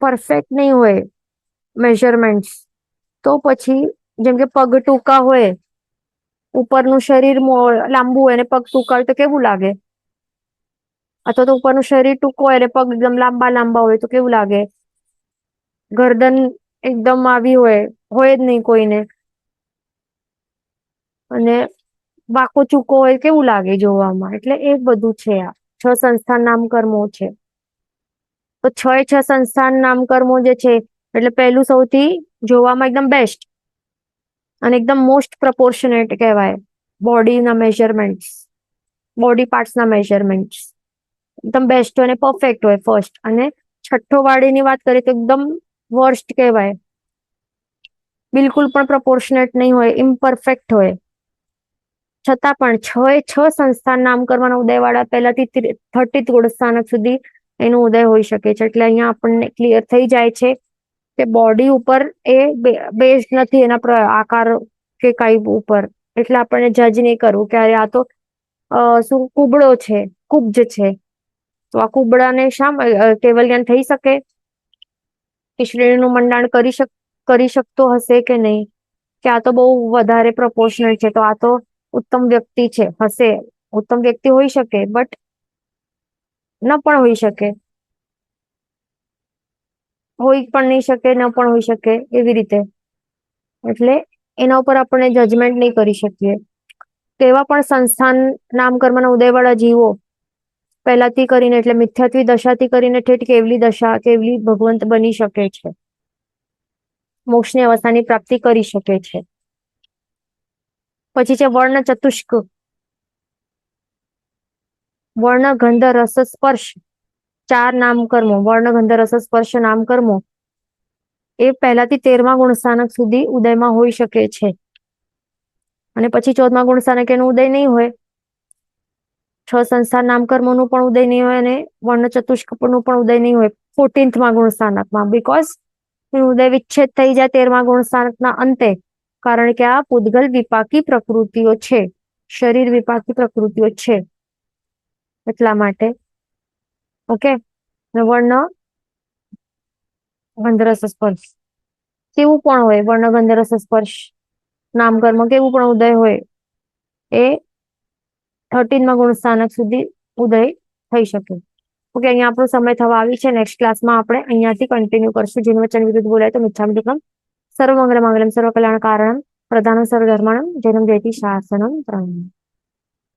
પરફેક્ટ નહીં હોય મેઝરમેન્ટ્સ, તો પછી જેમ કે પગ ટૂંકા હોય, ઉપરનું શરીર લાંબુ હોય અને પગ ટૂંકા હોય તો કેવું લાગે? અથવા તો ઉપરનું શરીર ટૂંકું હોય અને પગ એકદમ લાંબા હોય તો કેવું લાગે? ગરદન એકદમ આવી હોય જ નહીં કોઈને, અને વાંકો ચૂકો હોય કેવું લાગે જોવામાં? એટલે એ બધું છે. આ 6 સંસ્થાન નામકર્મો છે. તો 6 સંસ્થાન નામકર્મો જે છે, એટલે પહેલું સૌથી જોવામાં એકદમ બેસ્ટ અને એકદમ મોસ્ટ પ્રપોર્શનેટ કહેવાય. બોડીના મેઝરમેન્ટ્સ, બોડી પાર્ટ્સના મેઝરમેન્ટ્સ એકદમ બેસ્ટ હોય અને પરફેક્ટ હોય ફર્સ્ટ. અને છઠ્ઠો વાળીની વાત કરીએ તો એકદમ વર્સ્ટ કહેવાય, બિલકુલ પણ પ્રપોર્શનેટ નહીં હોય, ઇમ્પરફેક્ટ હોય. છતાં પણ 6 સંસ્થાન નામકર્મના ઉદયવાળા પહેલાથી 30th ગુણસ્થાનક સુધી એનું ઉદય હોઈ શકે છે. એટલે અહીંયા આપણને ક્લિયર થઈ જાય છે કે બોડી ઉપર એ બેઝ નથી, એના આકાર કે કઈ ઉપર. એટલે આપણને જજ નહીં કરવું કે અરે આ તો શું કુબળો છે, કુબ્જ છે, તો આ કુબડાને કેવલ જ્ઞાન થઈ શકે કે શ્રેણીનું મંડાણ કરી શકતો હશે કે નહીં, કે આ તો બહુ વધારે પ્રપોર્શનલ છે, તો આ તો ઉત્તમ વ્યક્તિ છે, હશે ઉત્તમ વ્યક્તિ હોઈ શકે, બટ ન પણ હોઈ શકે, હોઈ પણ નહીં શકે, ન પણ હોઈ શકે, એવી રીતે. એટલે એના ઉપર આપણે જજમેન્ટ નહીં કરી શકીએ. તેવા પણ સંસ્થાન નામકર્મના ઉદયવાળા જીવો પહેલાથી કરીને, એટલે મિથ્યાત્વી દશાથી કરીને ઠેઠ કેવલી ભગવંત બની શકે છે, મોક્ષની અવસ્થાની પ્રાપ્તિ કરી શકે છે. પછી છે વર્ણ ચતુષ્ક. વર્ણ, ગંધ, રસ, સ્પર્શ 4 નામકર્મો. વર્ણ, ગંધ, રસ, સ્પર્શ નામકર્મો એ પહેલાથી 13મા ગુણસ્થાનક સુધી ઉદયમાં હોઈ શકે છે, અને પછી 14મા ગુણસ્થાનક એનું ઉદય નહીં હોય. 6 સંસ્થાન નામકર્મોનું પણ ઉદય નહીં હોય, અને વર્ણ ચતુષ્ક નું પણ ઉદય નહીં હોય 14મા ગુણસ્થાનકમાં, બીકોઝ એનું ઉદય વિચ્છેદ થઈ જાય 13મા ગુણસ્થાનકના અંતે. કારણ કે આ પૂદગલ વિપાકી પ્રકૃતિઓ છે, શરીર વિપાકી પ્રકૃતિઓ છે, એટલા માટે. ઓકે, વર્ણ, ગંધ, રસ, સ્પર્શ કેવું પણ હોય, વર્ણ, ગંધ, રસ, સ્પર્શ નામકર્મ કેવું પણ ઉદય હોય, એ 13માં ગુણસ્થાનક સુધી ઉદય થઈ શકે. ઓકે, અહીંયા આપણો સમય થવા આવી છે. નેક્સ્ટ ક્લાસમાં આપણે અહીંયાથી કન્ટિન્યુ કરશું. જેનું વચન વિરુદ્ધ બોલાય તો મિચ્છામિ દુક્કડમ. સર્વમંગલ માંગલ્યમ સર્વકલ્યાણ કારણમ પ્રધાનમ સર્વધર્માણમ જૈનમ જયતિ શાસનમ. પ્રણામ.